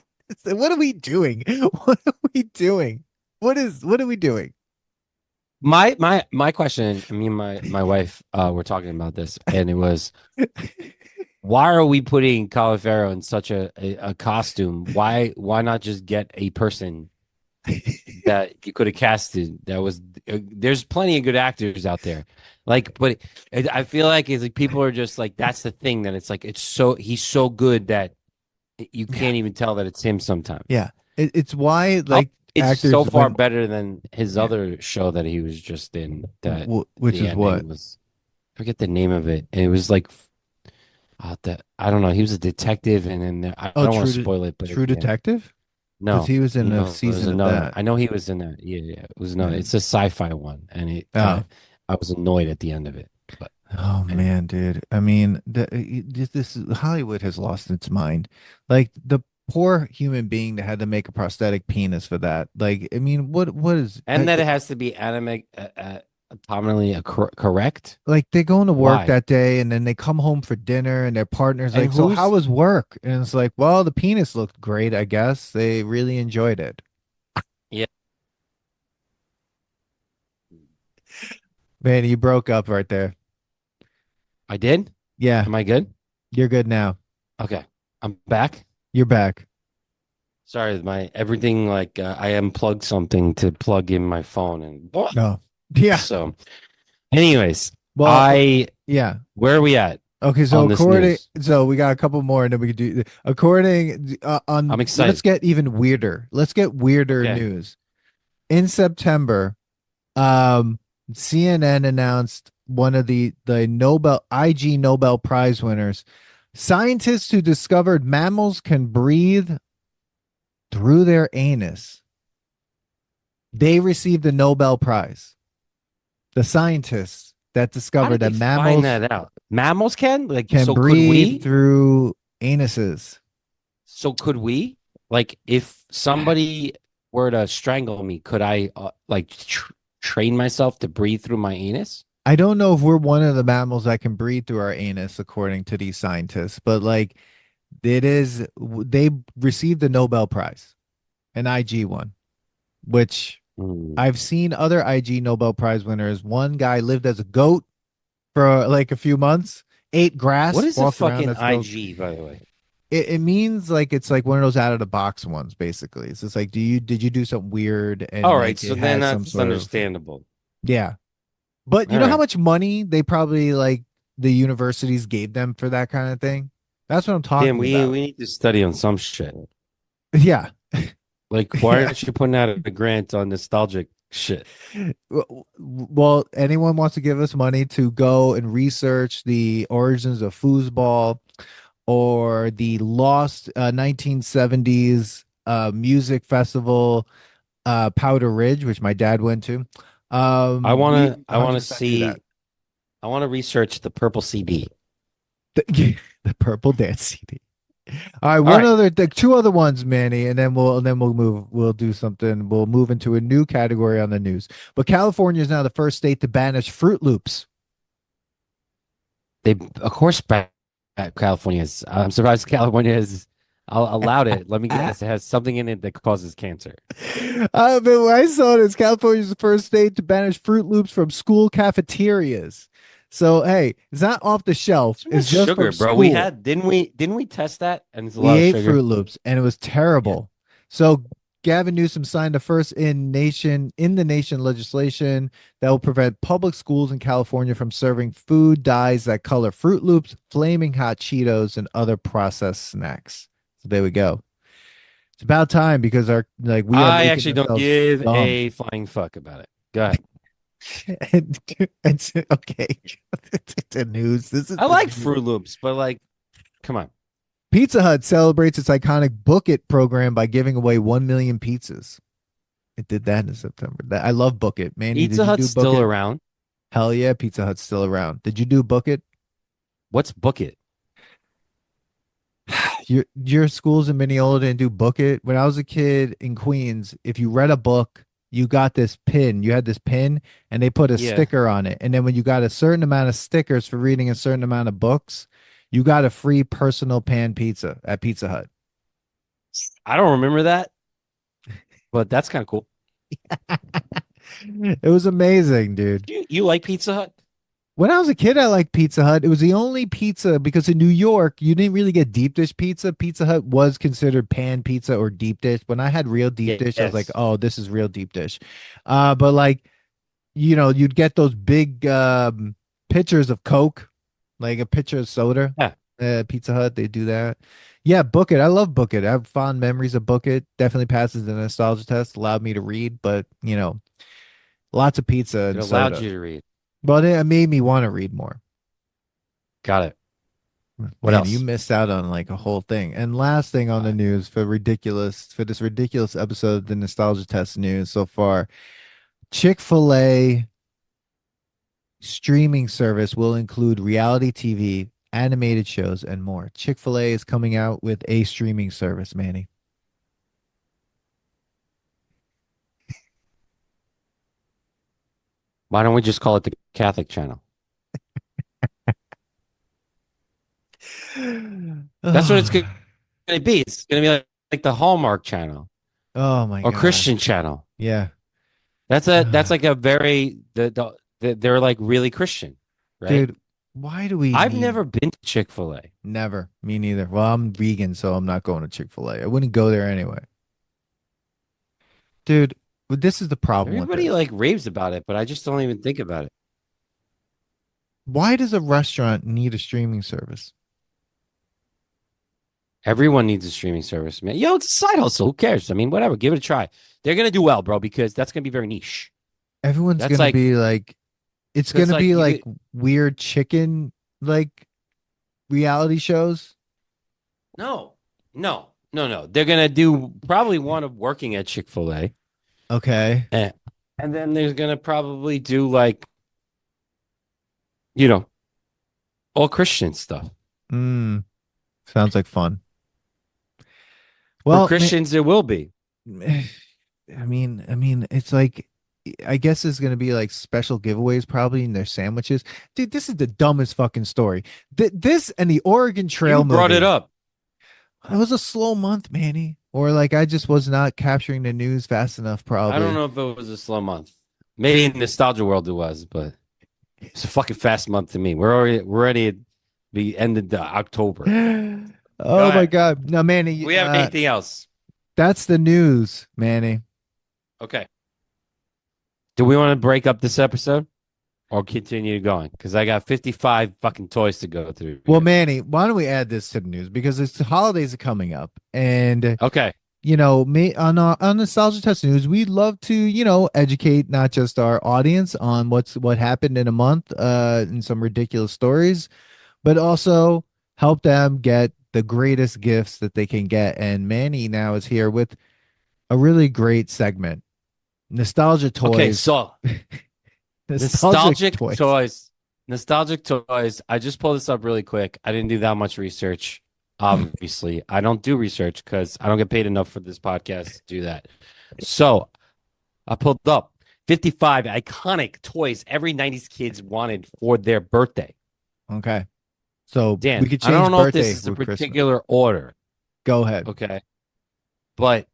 S1: what are we doing? What are we doing? What are we doing?
S2: my question, me and my wife were talking about this, and it was, why are we putting Colin Farrell in such a costume? Why not just get a person that you could have casted that was there's plenty of good actors out there, like, but I feel like it's like people are just like, that's the thing, that it's like he's so good that you
S1: Yeah,
S2: can't even tell that it's him sometimes.
S1: yeah. It's why
S2: Oh,
S1: like
S2: it's so
S1: actors
S2: far
S1: when
S2: better than his
S1: yeah,
S2: other show that he was just in, that
S1: which
S2: the
S1: is what
S2: ending was, I forget the name of it, and it was like I don't know. He was a detective, and then I
S1: Oh,
S2: don't want to spoil it, but
S1: True
S2: at the end,
S1: Detective? Because
S2: no,
S1: he was in a
S2: no, it was
S1: season of
S2: another one.
S1: that.
S2: I know he was in that. Yeah, yeah, it was no.
S1: Yeah.
S2: It's a sci-fi one, and it kind
S1: Oh.
S2: of I was annoyed at the end of it, but
S1: Oh
S2: anyway.
S1: man, dude. I mean, Hollywood has lost its mind. Like the poor human being that had to make a prosthetic penis for that. Like, I mean, what is
S2: And that it has to be anatomically correct.
S1: like they go into work
S2: Why?
S1: that day and then they come home for dinner and their partner's
S2: And
S1: like, "So how
S2: who's
S1: was work?" And it's like, "Well, the penis looked great, I guess. They really enjoyed it."
S2: yeah?
S1: Man, you broke up right there.
S2: I did.
S1: Yeah,
S2: Am I good?
S1: you're good now.
S2: Okay, I'm back.
S1: You're back.
S2: Sorry, my everything like I unplugged something to plug in my phone, and
S1: No. Yeah.
S2: so. Anyways,
S1: Well,
S2: I
S1: yeah.
S2: where are we at
S1: Okay,
S2: on this news?
S1: so we got a couple more, and then we could do according
S2: I'm
S1: on. Let's
S2: excited.
S1: get even weirder. Let's get weirder
S2: Okay.
S1: news. In September, um, CNN announced one of the Nobel IG Nobel Prize winners. Scientists who discovered mammals can breathe through their anus. They received the Nobel Prize. The scientists that
S2: How
S1: discovered
S2: did they
S1: that
S2: find
S1: mammals
S2: that out? Mammals can? Like,
S1: can
S2: so could
S1: breathe
S2: we?
S1: through anuses.
S2: So could we? Like, if somebody were to strangle me, could I like train myself to breathe through my anus?
S1: I don't know if we're one of the mammals that can breathe through our anus, according to these scientists, but like it is, they received the Nobel Prize, an IG one, which
S2: Hmm.
S1: I've seen other IG Nobel Prize winners. One guy lived as a goat for like a few months, ate
S2: What
S1: grass,
S2: is a
S1: walked around
S2: fucking
S1: as a goat.
S2: IG, by the way?
S1: It means like it's like one of those out of the box ones, basically. It's just like, did you do something weird and
S2: All right,
S1: like
S2: so
S1: it
S2: then
S1: has some
S2: that's
S1: sort of
S2: understandable.
S1: yeah. But you
S2: All
S1: know how
S2: right.
S1: much money they probably like the universities gave them for that kind of thing? That's what I'm
S2: Damn,
S1: talking
S2: we
S1: about.
S2: we need to study on some shit.
S1: Yeah.
S2: Like, why
S1: Yeah.
S2: aren't you putting out a grant on nostalgic shit?
S1: Well, anyone wants to give us money to go and research the origins of foosball or the lost 1970s music festival, Powder Ridge, which my dad went to. We
S2: I wanna
S1: 100% do that.
S2: see. I want to research the purple CD.
S1: The, the Purple Dance CD. All right,
S2: All right.
S1: two other ones, Manny, and then we'll do something. We'll move into a new category on the news. But California is now the first state to banish Fruit Loops.
S2: They, of course, California is. I'm surprised California has allowed it. Let me guess. It has something in it that causes cancer.
S1: But when I saw this, California is the first state to banish Fruit Loops from school cafeterias. So hey, it's not off the shelf.
S2: Too much
S1: It's just from
S2: sugar, bro. We
S1: school.
S2: had didn't we test that? And it's a
S1: We
S2: lot of
S1: ate Fruit
S2: sugar.
S1: Loops and it was
S2: Yeah.
S1: terrible. So Gavin Newsom signed the first in the nation legislation that will prevent public schools in California from serving food dyes that color Fruit Loops, flaming hot Cheetos, and other processed snacks. So there we go. It's about time because our like we are
S2: I
S1: making
S2: actually don't
S1: ourselves
S2: give
S1: dumb.
S2: a flying fuck about it. Go ahead.
S1: and, okay, it's the news. This is
S2: I
S1: the
S2: like
S1: news.
S2: Fruit Loops, but like, come on.
S1: Pizza Hut celebrates its iconic Book It program by giving away 1 million pizzas. It did that in September. I love Book It. Manny, did
S2: Pizza
S1: you
S2: Hut's
S1: do Book
S2: still
S1: It?
S2: around.
S1: Hell yeah, Pizza Hut's still around. Did you do Book It?
S2: What's Book It?
S1: Your schools in Mineola didn't do Book It. When I was a kid in Queens, if you read a book, you got this pin. You had this pin, and they put a
S2: Yeah.
S1: sticker on it. And then when you got a certain amount of stickers for reading a certain amount of books, you got a free personal pan pizza at Pizza Hut.
S2: I don't remember that, but that's kind of cool.
S1: It was amazing, dude.
S2: You like Pizza Hut?
S1: When I was a kid, I liked Pizza Hut. It was the only pizza because in New York, you didn't really get deep dish pizza. Pizza Hut was considered pan pizza or deep dish. When I had real deep dish, I was like,
S2: Yes.
S1: oh, this is real deep dish. But like, you'd get those big pitchers of Coke, like a pitcher of soda.
S2: Yeah.
S1: Pizza Hut, they do that. Yeah, Book It. I love Book It. I have fond memories of Book It. Definitely passes the nostalgia test. Allowed me to read, but lots of pizza
S2: It
S1: and
S2: allowed
S1: soda.
S2: you to read.
S1: But it made me want to read more.
S2: Got it. What
S1: Man, you
S2: else?
S1: missed out on like a whole thing. And last thing on the
S2: Uh,
S1: news for this ridiculous episode of the Nostalgia Test news so far, Chick-fil-A streaming service will include reality TV, animated shows, and more. Chick-fil-A is coming out with a streaming service, Manny.
S2: why don't we just call it the Catholic channel? That's what it's going
S1: Oh,
S2: to be. It's going to be like the Hallmark channel
S1: oh my
S2: or Christian
S1: gosh.
S2: channel.
S1: Yeah.
S2: That's like a very they're like really Christian, right?
S1: Dude, why do we
S2: I've
S1: need
S2: never been to Chick-fil-A.
S1: never? Me neither. Well, I'm vegan, so I'm not going to Chick-fil-A. I wouldn't go there anyway. Dude, but this is the problem with
S2: Everybody
S1: this.
S2: like raves about it, but I just don't even think about it.
S1: Why does a restaurant need a streaming service?
S2: Everyone needs a streaming service, man. Yo, it's a side hustle. Who cares? I mean, whatever. Give it a try. They're gonna do well, bro, because that's gonna be very niche.
S1: Everyone's
S2: That's
S1: gonna
S2: like
S1: be like, it's
S2: because
S1: gonna
S2: like
S1: be
S2: you
S1: like
S2: get
S1: weird chicken like reality shows.
S2: no, no. They're gonna do probably one of working at Chick-fil-A.
S1: Okay.
S2: Eh. And then there's gonna probably do like, you know, all Christian stuff.
S1: Mm, sounds like fun.
S2: For
S1: Well,
S2: Christians, it will be.
S1: I mean, it's like, I guess it's gonna be like special giveaways probably in their sandwiches. Dude, this is the dumbest fucking story. This and the Oregon Trail
S2: You brought it
S1: movie.
S2: up.
S1: It was a slow month, Manny. Or like I just was not capturing the news fast enough,
S2: I don't
S1: probably.
S2: know if it was a slow month. Maybe in nostalgia world it was, but it's a fucking fast month to me. We're already at the end of the October. Go
S1: Oh my
S2: ahead.
S1: God. No, Manny,
S2: We have anything else?
S1: that's the news, Manny.
S2: Okay. Do we want to break up this episode or continue going? Because I got 55 fucking toys to go through
S1: Well,
S2: here.
S1: Manny, why don't we add this to the news because it's the holidays are coming up, and
S2: Okay.
S1: me on Nostalgia Test News, we love to educate not just our audience on what happened in a month, and some ridiculous stories, but also help them get the greatest gifts that they can get. And Manny now is here with a really great segment, nostalgia
S2: Okay.
S1: toys,
S2: So
S1: nostalgic
S2: nostalgic
S1: toys.
S2: toys. Nostalgic toys. I just pulled this up really quick. I didn't do that much research. Obviously, I don't do research because I don't get paid enough for this podcast to do that. So I pulled up 55 iconic toys every 90s kids wanted for their birthday.
S1: Okay. So we
S2: Dan,
S1: could
S2: I don't
S1: change
S2: know if this
S1: birthday
S2: is a
S1: with Christmas.
S2: particular order,
S1: Go ahead.
S2: okay? But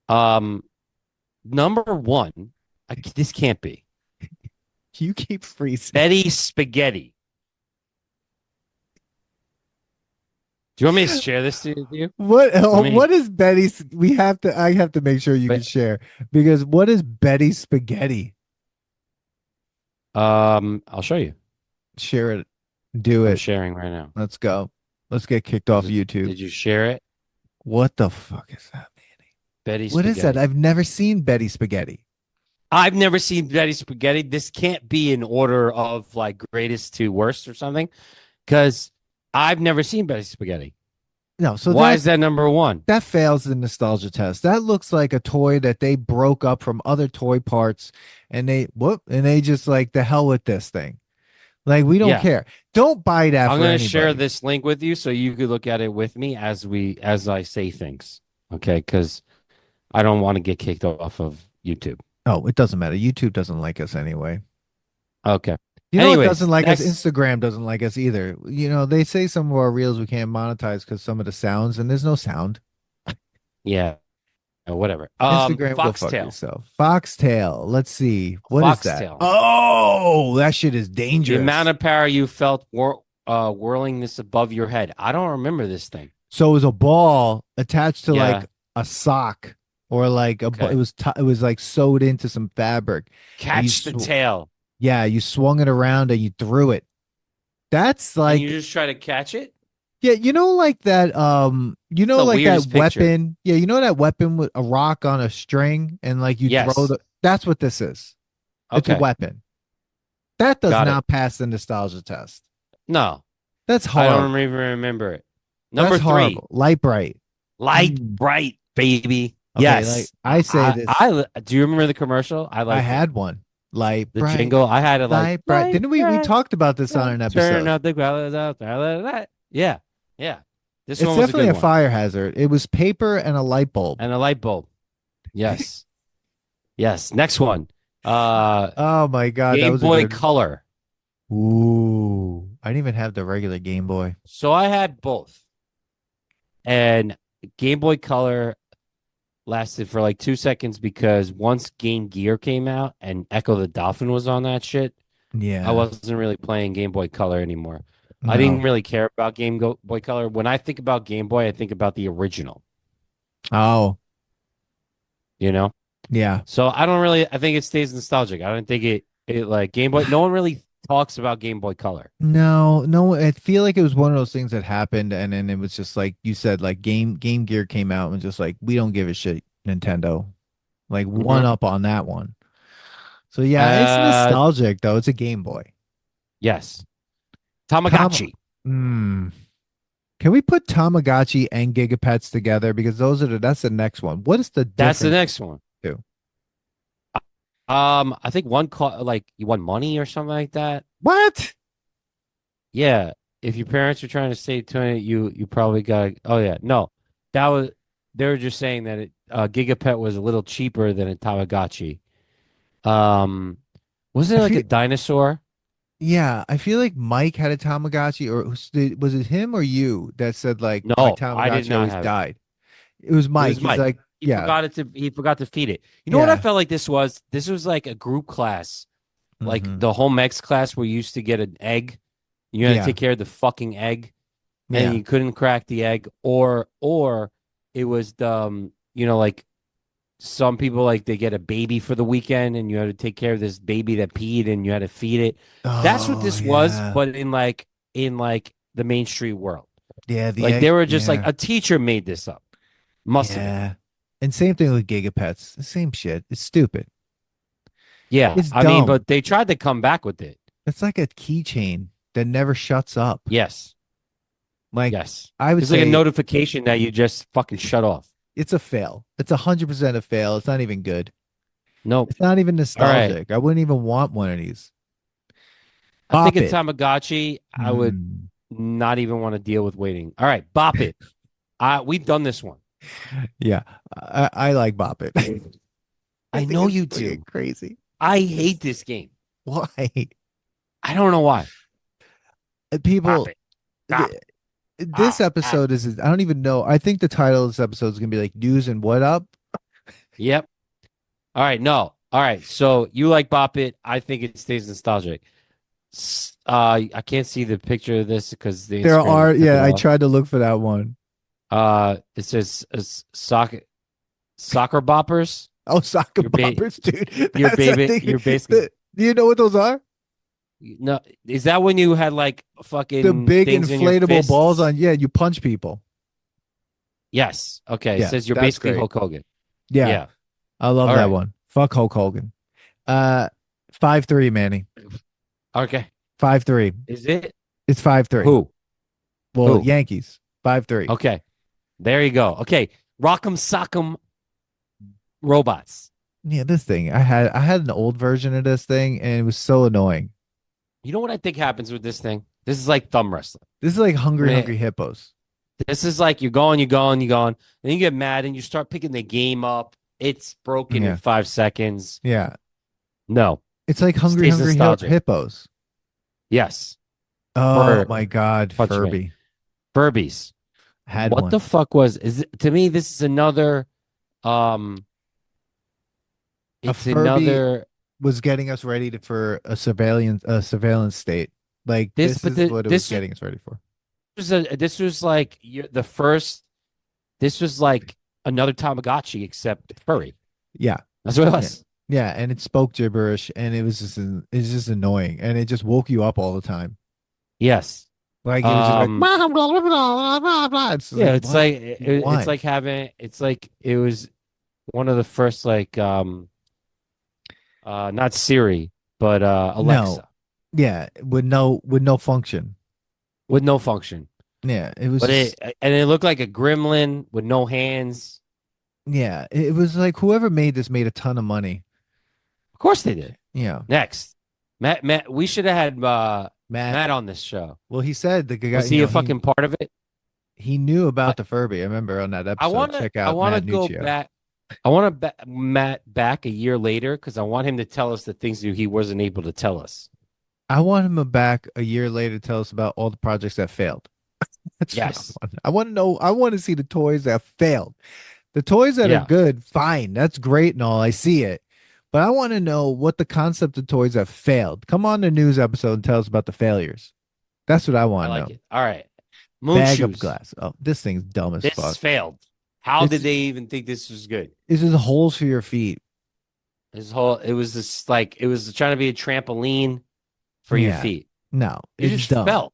S2: um number one, this can't be.
S1: You keep freezing.
S2: Betty Spaghetti. Do you want me to share this to you?
S1: What
S2: Let me
S1: what is Betty's? I have to make sure you can
S2: but
S1: share because what is Betty spaghetti?
S2: I'll show you.
S1: Share it. Do
S2: I'm
S1: it.
S2: sharing right now.
S1: Let's go. Let's get kicked off YouTube.
S2: Did you share it?
S1: What the fuck is that, Manny?
S2: Betty
S1: What is that?
S2: Spaghetti.
S1: I've never seen Betty spaghetti.
S2: I've never seen Betty Spaghetti. This can't be in order of like greatest to worst or something because I've never seen Betty Spaghetti.
S1: No, so
S2: Why is that number one?
S1: that fails the nostalgia test. That looks like a toy that they broke up from other toy parts and they just like the hell with this thing. Like we don't
S2: Yeah.
S1: care. Don't buy that
S2: I'm
S1: for
S2: going to share
S1: anybody.
S2: this link with you so you could look at it with me as I say things. Okay? Because I don't want to get kicked off of YouTube.
S1: Oh, it doesn't matter. YouTube doesn't like us anyway.
S2: Okay.
S1: You know what doesn't
S2: Anyways,
S1: like us?
S2: next.
S1: Instagram doesn't like us either. They say some of our reels we can't monetize because some of the sounds, and there's no sound.
S2: Yeah. Whatever.
S1: Instagram, go fuck
S2: Foxtail.
S1: yourself. Foxtail. Let's see. What is that?
S2: Foxtail.
S1: Oh, that shit is
S2: The amount
S1: dangerous.
S2: of power you felt whirling this above your head. I don't remember this thing.
S1: So it was a ball attached to
S2: Yeah.
S1: like a sock or like
S2: Okay.
S1: it was like sewed into some fabric. And
S2: Catch the tail.
S1: yeah, you swung it around and you threw it. That's
S2: And you
S1: like
S2: just try to catch it?
S1: yeah, like that
S2: The
S1: like that
S2: weirdest picture.
S1: weapon. Yeah, that weapon with a rock on a string and like you throw
S2: Yes.
S1: that's what this is. It's a
S2: Okay.
S1: weapon. That does
S2: Got it.
S1: not pass the nostalgia test.
S2: No.
S1: That's
S2: I don't
S1: horrible.
S2: even remember it.
S1: That's
S2: Number three,
S1: horrible. Light bright.
S2: Light
S1: Mm.
S2: Bright, baby.
S1: Okay, like
S2: Yes.
S1: I say this,
S2: Do you remember the commercial? I
S1: I
S2: liked it.
S1: had one. Light
S2: The
S1: bright,
S2: jingle, I had it like
S1: light bright.
S2: light
S1: Didn't we
S2: bright,
S1: talked about this on
S2: bright,
S1: an
S2: turn
S1: episode?
S2: out the colors out. Yeah. Yeah. This
S1: It's
S2: one was a
S1: definitely
S2: good
S1: a
S2: one.
S1: fire hazard. It was paper and a light bulb.
S2: And a light bulb. Yes. Yes. Next one. Uh
S1: Oh my God, that
S2: Game
S1: was a
S2: Boy
S1: good.
S2: Color.
S1: Ooh, I didn't even have the regular Game Boy.
S2: So I had both. And Game Boy Color lasted for like 2 seconds because once Game Gear came out and Echo the Dolphin was on that shit, I
S1: Yeah,
S2: wasn't really playing Game Boy Color anymore. I didn't
S1: no.
S2: really care about Boy Color. When I think about Game Boy, I think about the original,
S1: Oh,
S2: you know?
S1: yeah.
S2: So I think it stays nostalgic. I don't think it like Game Boy, no one really talks about Game Boy Color.
S1: No, no, I feel like it was one of those things that happened and then it was just like you said, like Game Gear came out and was just like, we don't give a shit, Nintendo. Like one
S2: Hmm.
S1: up on that one. So yeah, it's
S2: Uh,
S1: nostalgic though. It's a Game Boy.
S2: yes.
S1: Tom,
S2: Tamagotchi.
S1: hmm. Can we put Tamagotchi and Gigapets together? Because that's the next one. What is the
S2: That's the
S1: difference
S2: next one.
S1: between the two?
S2: I think like you won money or something like that.
S1: What?
S2: Yeah, if your parents are trying to save 20, you probably got. Oh yeah, no, that was they were just saying that Gigapet was a little cheaper than a Tamagotchi. Um, wasn't
S1: I
S2: it like a
S1: feel
S2: dinosaur?
S1: Yeah, I feel like Mike had a Tamagotchi, or was it him or you that said like my
S2: No, I did
S1: Tamagotchi
S2: not
S1: always
S2: have it.
S1: died? It was
S2: It was
S1: Mike. He's
S2: Mike.
S1: like, yeah,
S2: He forgot to feed it. You know what I
S1: yeah,
S2: felt like this was? This was like a group class, like
S1: hmm,
S2: the home ec class where you used to get an egg. You had to
S1: yeah,
S2: take care of the fucking egg, and
S1: yeah.
S2: you couldn't crack the egg, or it was the like some people like they get a baby for the weekend and you had to take care of this baby that peed and you had to feed it. That's what
S1: Oh
S2: this was,
S1: yeah,
S2: but in like the Main Street world.
S1: yeah. The
S2: Like they
S1: egg,
S2: were just like
S1: yeah,
S2: a teacher made this up. Must have been.
S1: yeah. And same thing with Gigapets. The same shit. It's stupid.
S2: Yeah,
S1: It's
S2: I mean,
S1: dumb.
S2: but they tried to come back with it.
S1: It's like a keychain that never shuts up.
S2: Yes.
S1: Like
S2: Yes.
S1: I would
S2: It's like a
S1: say,
S2: notification that you just fucking shut off.
S1: it's a fail. It's 100% a fail. It's not even good.
S2: Nope.
S1: It's not even
S2: All right.
S1: nostalgic. I wouldn't even want one of these.
S2: I think
S1: Bop
S2: a
S1: it.
S2: Tamagotchi, I would
S1: Hmm.
S2: not even want to deal with waiting. All right, Bop It. We've done this one.
S1: Yeah, I like Bop It. I
S2: I
S1: think
S2: know
S1: it's
S2: you
S1: fucking
S2: do.
S1: crazy.
S2: I hate this game.
S1: Why?
S2: I don't know why. Bop
S1: People,
S2: it.
S1: th
S2: Bop it.
S1: this
S2: Ah.
S1: episode is, I don't even know. I think the title of this episode is gonna be like news and what up.
S2: Yep. All right. No. All right. So you like Bop It. I think it stays nostalgic. I can't see the picture of this because the
S1: There
S2: Instagram
S1: are,
S2: took it
S1: yeah, I
S2: off.
S1: tried to look for that one.
S2: It says soccer boppers.
S1: Oh, soccer
S2: Your ba
S1: boppers, dude.
S2: your
S1: That's a
S2: baby.
S1: thing.
S2: You're basically
S1: Do you know what those are?
S2: no. Is that when you had like
S1: The
S2: fucking
S1: big
S2: things in your
S1: inflatable balls
S2: fists?
S1: on, yeah, you punch people.
S2: Yes. Okay. It
S1: Yeah,
S2: says you're
S1: that's
S2: basically
S1: great.
S2: Hulk Hogan.
S1: Yeah,
S2: Yeah.
S1: I love
S2: All
S1: that
S2: right.
S1: one. Fuck Hulk Hogan. Uh, 5-3, Manny.
S2: Okay.
S1: 5-3.
S2: Is it
S1: It's 5-3.
S2: who?
S1: Well,
S2: Who?
S1: Yankees. 5-3.
S2: Okay. There you go. Okay. Rock'em Sock'em Robots.
S1: Yeah, this thing. I had an old version of this thing and it was so annoying.
S2: You know what I think happens with this thing? This is like thumb wrestling.
S1: This is like Hungry
S2: When
S1: Hungry
S2: it,
S1: Hippos.
S2: this is like you're going, you're going, you're going, and you get mad and you start picking the game up. It's broken in
S1: Yeah.
S2: 5 seconds.
S1: Yeah.
S2: No,
S1: It's like Hungry
S2: stays
S1: Hungry
S2: nostalgic.
S1: Hippos.
S2: Yes.
S1: Oh
S2: Fur,
S1: my God,
S2: punch me.
S1: Furby.
S2: Furbies.
S1: Had
S2: What
S1: one.
S2: the fuck was is it, to me? This is another. Um,
S1: A
S2: it's
S1: Furby
S2: another.
S1: was getting us ready for a surveillance state. Like
S2: This,
S1: this
S2: but
S1: is what it was
S2: this
S1: getting us ready for.
S2: was this was like the first. This was like another Tamagotchi except furry.
S1: Yeah.
S2: That's what it
S1: Yeah.
S2: was.
S1: Yeah, and it spoke gibberish and it's just annoying and it just woke you up all the time.
S2: Yes.
S1: Like it was just like
S2: Um.
S1: blah, blah, blah, blah, blah, blah. It's just
S2: Yeah.
S1: like
S2: It's
S1: what?
S2: like it's
S1: What?
S2: like having. It's like it was one of the first like not Siri but
S1: No.
S2: Alexa.
S1: Yeah, with no function.
S2: with no function.
S1: Yeah, it was
S2: But
S1: just
S2: it looked like a gremlin with no hands.
S1: yeah, it was like whoever made this made a ton of money.
S2: Of course they did.
S1: Yeah,
S2: Next, Matt, we should have had
S1: Matt.
S2: Matt on this show.
S1: Well, he said the guy,
S2: Was he a fucking part of it?
S1: he knew
S2: I,
S1: about the Furby. I remember on that episode. Check
S2: I
S1: out
S2: wanna
S1: Matt
S2: go
S1: Nuccio.
S2: back. I want to Matt back a year later because I want him to tell us the things that he wasn't able to tell us.
S1: I want him back a year later to tell us about all the projects that failed. That's what I
S2: Yes.
S1: want. I want to know. I want to see the toys that failed. The toys that are
S2: Yeah.
S1: good, fine. That's great and all. I see it. But I want to know what the concept of toys that failed. Come on the news episode and tell us about the failures. That's what I
S2: I
S1: want to
S2: like
S1: know.
S2: it. All right. Moon
S1: Bag of
S2: shoes.
S1: glass. Oh, this thing's dumb as
S2: This
S1: fuck.
S2: failed. How did
S1: It's
S2: they even think this was good?
S1: This is holes for your feet.
S2: This whole it was this like it was trying to be a trampoline for your
S1: Yeah.
S2: feet.
S1: No,
S2: You
S1: it's
S2: just
S1: dumb.
S2: felt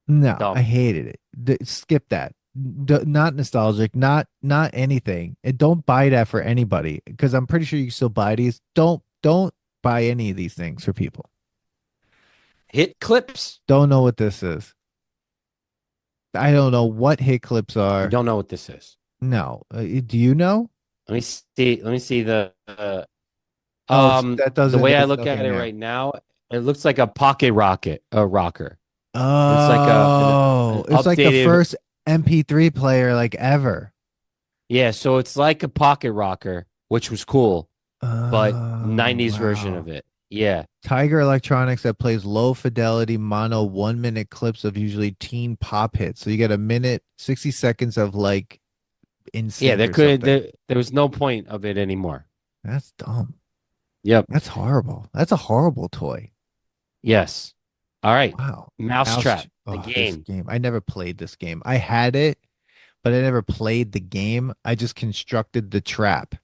S1: No, I
S2: dumb.
S1: hated it. Skip that. Not nostalgic, not anything. And don't buy that for anybody because I'm pretty sure you can still buy these. Don't buy any of these things for people.
S2: Hit clips.
S1: Don't know what this is. I don't know what hit clips
S2: I
S1: are.
S2: don't know what this is.
S1: No. Do you know?
S2: Let me see. Let me see
S1: Oh, that
S2: the
S1: doesn't.
S2: way I
S1: There's
S2: look at
S1: nothing
S2: it
S1: there.
S2: right now. It looks like a pocket rocket, a rocker. It's like an
S1: Oh, it's like the
S2: updated.
S1: first MP3 player like ever.
S2: Yeah, so it's like a pocket rocker, which was cool, but
S1: Oh,
S2: 90s version
S1: wow.
S2: of it. Yeah.
S1: Tiger Electronics that plays low fidelity mono 1 minute clips of usually teen pop hits. So you get a minute, 60 seconds of like in
S2: Yeah,
S1: sync or something.
S2: there was no point of it anymore.
S1: That's dumb.
S2: Yep.
S1: That's horrible. That's a horrible toy.
S2: Yes. All right.
S1: Wow.
S2: Mousetrap, the
S1: Oh, this
S2: game.
S1: game. I never played this game. I had it, but I never played the game. I just constructed the trap.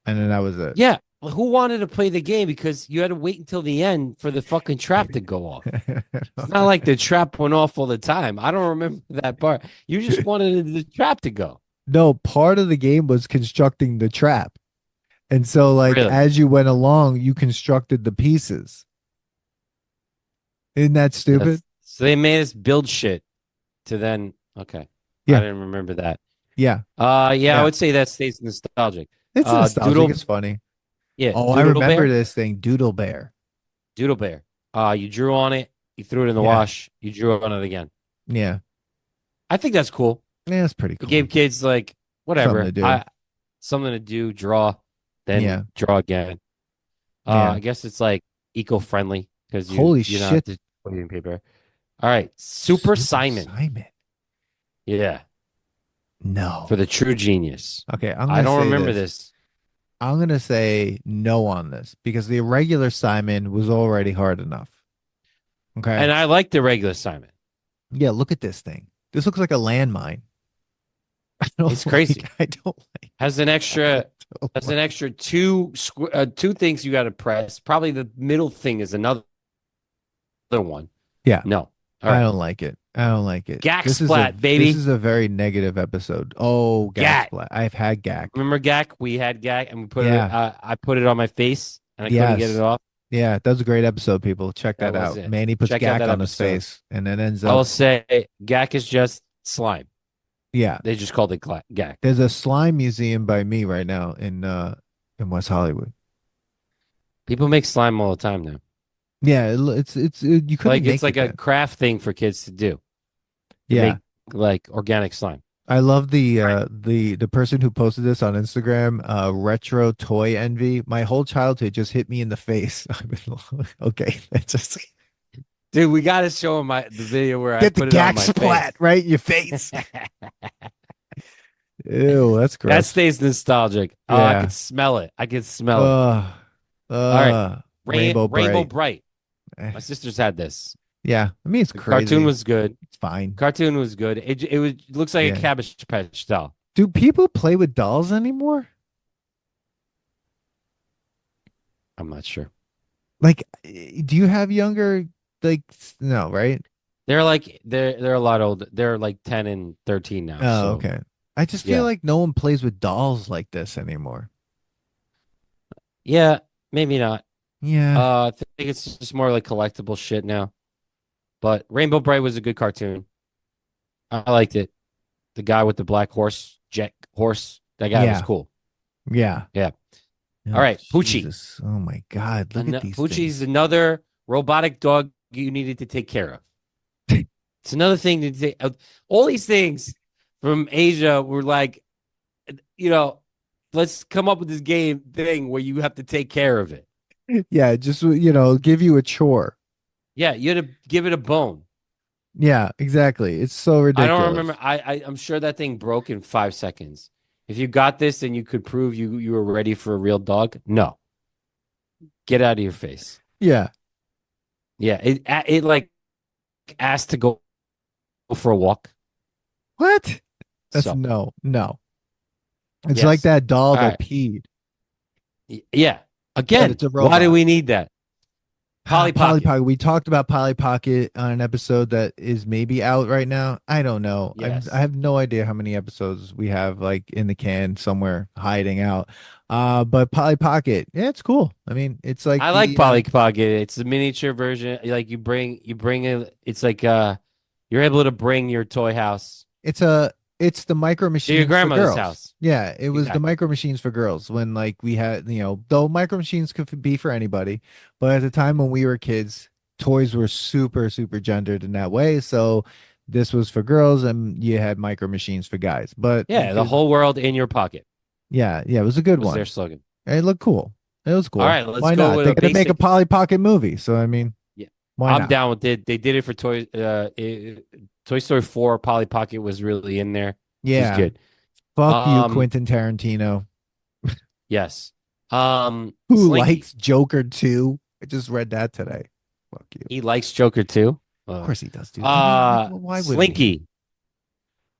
S1: And then that was it.
S2: Yeah. Well, who wanted to play the game because you had to wait until the end for the fucking trap to go off? It's not like the trap went off all the time. I don't remember that part. You just wanted the trap to go.
S1: No, part of the game was constructing the trap. And so, like,
S2: Really?
S1: as you went along, you constructed the pieces. Isn't that stupid?
S2: So they made us build shit to then. Okay. I
S1: Yeah.
S2: didn't remember that.
S1: Yeah.
S2: Yeah, I
S1: Yeah.
S2: would say that stays nostalgic.
S1: It's nostalgic.
S2: Doodle,
S1: It's funny.
S2: yeah,
S1: Oh, I
S2: Doodle
S1: remember
S2: Bear,
S1: this thing, Doodle Bear.
S2: Doodle Bear. You drew on it, you threw it in the
S1: Yeah.
S2: wash, you drew on it again.
S1: Yeah.
S2: I think that's cool.
S1: Yeah, it's pretty
S2: It
S1: cool.
S2: gave kids like
S1: Something to
S2: whatever,
S1: do.
S2: something to do, draw,
S1: Yeah.
S2: then draw again.
S1: Yeah.
S2: I guess it's like eco-friendly because
S1: Holy
S2: you don't have
S1: shit.
S2: to put it in paper. All right, Super
S1: Super
S2: Simon.
S1: Simon.
S2: Yeah, for
S1: No.
S2: the true genius.
S1: Okay,
S2: I don't remember this.
S1: I'm gonna say no on this because the regular Simon was already hard enough. Okay.
S2: And I like the regular Simon.
S1: Yeah, look at this thing. This looks like a landmine. I don't
S2: It's crazy.
S1: I don't like
S2: Has an extra
S1: don't
S2: That's
S1: like-
S2: an extra two things you got to press. Probably the middle thing is another one.
S1: Yeah,
S2: No. All
S1: I
S2: right.
S1: don't like it. I don't like it.
S2: Gack
S1: This is
S2: splat, baby.
S1: This is a very negative episode. Oh, Gack
S2: Gack.
S1: splat. I've had Gack.
S2: Remember Gack? We had Gack and we put
S1: Yeah.
S2: it. I put it on my face and I couldn't get
S1: Yes.
S2: it off.
S1: Yeah, that was a great episode, people. Check
S2: That
S1: that
S2: was
S1: out.
S2: it.
S1: Manny puts
S2: Check out
S1: Gack
S2: that
S1: on his
S2: episode.
S1: face and then ends
S2: I will
S1: up.
S2: say Gack is just slime.
S1: Yeah.
S2: They just called it Gack.
S1: There's a slime museum by me right now in West Hollywood.
S2: People make slime all the time now.
S1: Yeah, you couldn't
S2: Like
S1: make
S2: it's like
S1: it
S2: a
S1: then.
S2: craft thing for kids to do. To
S1: Yeah.
S2: make like organic slime.
S1: I love the person who posted this on Instagram, retro toy envy. My whole childhood just hit me in the face. Okay, that's just
S2: Dude, we got to show him the video where I
S1: get the
S2: put it on
S1: gack
S2: my
S1: splat right in your face.
S2: face.
S1: Ew, that's
S2: That
S1: gross.
S2: stays nostalgic. Oh, I
S1: Yeah.
S2: could smell it. I could smell it.
S1: Uh,
S2: All right.
S1: Rainbow
S2: Rainbow
S1: Bright.
S2: Bright.
S1: Eh,
S2: My sisters had this.
S1: Yeah, I mean it's
S2: The
S1: crazy.
S2: cartoon was good.
S1: It's fine.
S2: Cartoon was good. It looks like a
S1: Yeah.
S2: Cabbage Patch doll.
S1: Do people play with dolls anymore?
S2: I'm not sure.
S1: Like, do you have younger like no, right?
S2: They're a lot older. They're like 10 and 13 now.
S1: Oh,
S2: So
S1: okay. I just
S2: yeah.
S1: feel like no one plays with dolls like this anymore.
S2: Yeah, maybe not.
S1: Yeah.
S2: I think it's just more like collectible shit now. But Rainbow Bright was a good cartoon. I liked it. The guy with the black horse, jet horse, that guy was
S1: Yeah.
S2: cool.
S1: Yeah.
S2: Yeah. All
S1: Oh,
S2: right, Poochie.
S1: Jesus. Oh my God. Look at these
S2: Poochie's
S1: things.
S2: another robotic dog you needed to take care of. It's another thing to take. All these things from Asia were like, you know, let's come up with this game thing where you have to take care of it.
S1: Yeah, just give you a chore.
S2: Yeah, you had to give it a bone.
S1: Yeah, exactly. It's so
S2: I don't remember.
S1: ridiculous.
S2: I'm sure that thing broke in 5 seconds. If you got this and you could prove you were ready for a real dog, no, get out of your face.
S1: Yeah.
S2: Yeah, it like asked to go for a walk.
S1: What? That's
S2: So
S1: no. It's like
S2: yes,
S1: that doll
S2: all
S1: that
S2: right,
S1: peed,
S2: yeah.
S1: but
S2: Again,
S1: it's a
S2: why do
S1: robot.
S2: we need that? Polly
S1: Polly
S2: Pocket.
S1: Pocket. We talked about Polly Pocket on an episode that is maybe out right now. I don't know. I
S2: Yes,
S1: have no idea how many episodes we have like in the can somewhere hiding out. But Polly Pocket, yeah, it's cool. I mean, it's like
S2: I like
S1: the
S2: Polly Pocket. It's the miniature version. Like you bring it. It's like you're able to bring your toy house
S1: it's a it's the micro
S2: to your
S1: machines for
S2: grandmother's
S1: girls.
S2: house.
S1: Yeah, it was the
S2: Exactly.
S1: micro machines for girls when like we had, though micro machines could be for anybody, but at the time when we were kids, toys were super, super gendered in that way. So this was for girls and you had micro machines for guys. But
S2: Yeah, the
S1: because
S2: whole world in your pocket
S1: yeah, it was a good
S2: was their
S1: one.
S2: slogan.
S1: It looked cool. It was
S2: All
S1: cool.
S2: right, let's
S1: Why
S2: go
S1: not?
S2: with
S1: They're
S2: a
S1: gonna make a
S2: basic.
S1: Polly Pocket movie. So I mean,
S2: Yeah,
S1: why
S2: I'm
S1: not?
S2: down with it. They did it for Toy Story 4. Polly Pocket was really in there. She's
S1: Yeah.
S2: good.
S1: Fuck you,
S2: Um,
S1: Quentin Tarantino.
S2: yes.
S1: Who
S2: Slinky.
S1: likes Joker 2? I just read that today. Fuck you.
S2: He likes Joker too.
S1: Of course he does, dude. I mean, why wouldn't he?
S2: Slinky.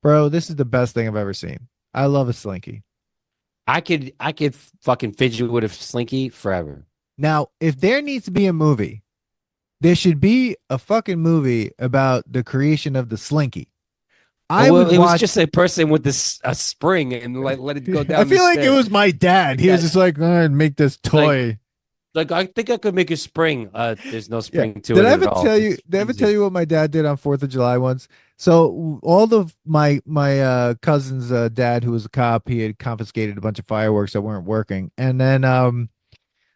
S1: Bro, this is the best thing I've ever seen. I love a Slinky.
S2: I could fucking fidget with a Slinky forever.
S1: Now, if there needs to be a movie, there should be a fucking movie about the creation of the Slinky.
S2: Oh,
S1: I would
S2: well, it was
S1: watch.
S2: just a person with this a spring and like let it go
S1: I
S2: down the
S1: feel like it
S2: stairs.
S1: was my dad.
S2: Like
S1: He was
S2: that.
S1: just like, all right, make this
S2: Like
S1: toy.
S2: like I think I could make a spring. There's no
S1: Yeah.
S2: spring to it at all. It's
S1: Did I ever tell
S2: flimsy.
S1: you what my dad did on 4th of July once? So all of my cousin's dad, who was a cop, he had confiscated a bunch of fireworks that weren't working. And then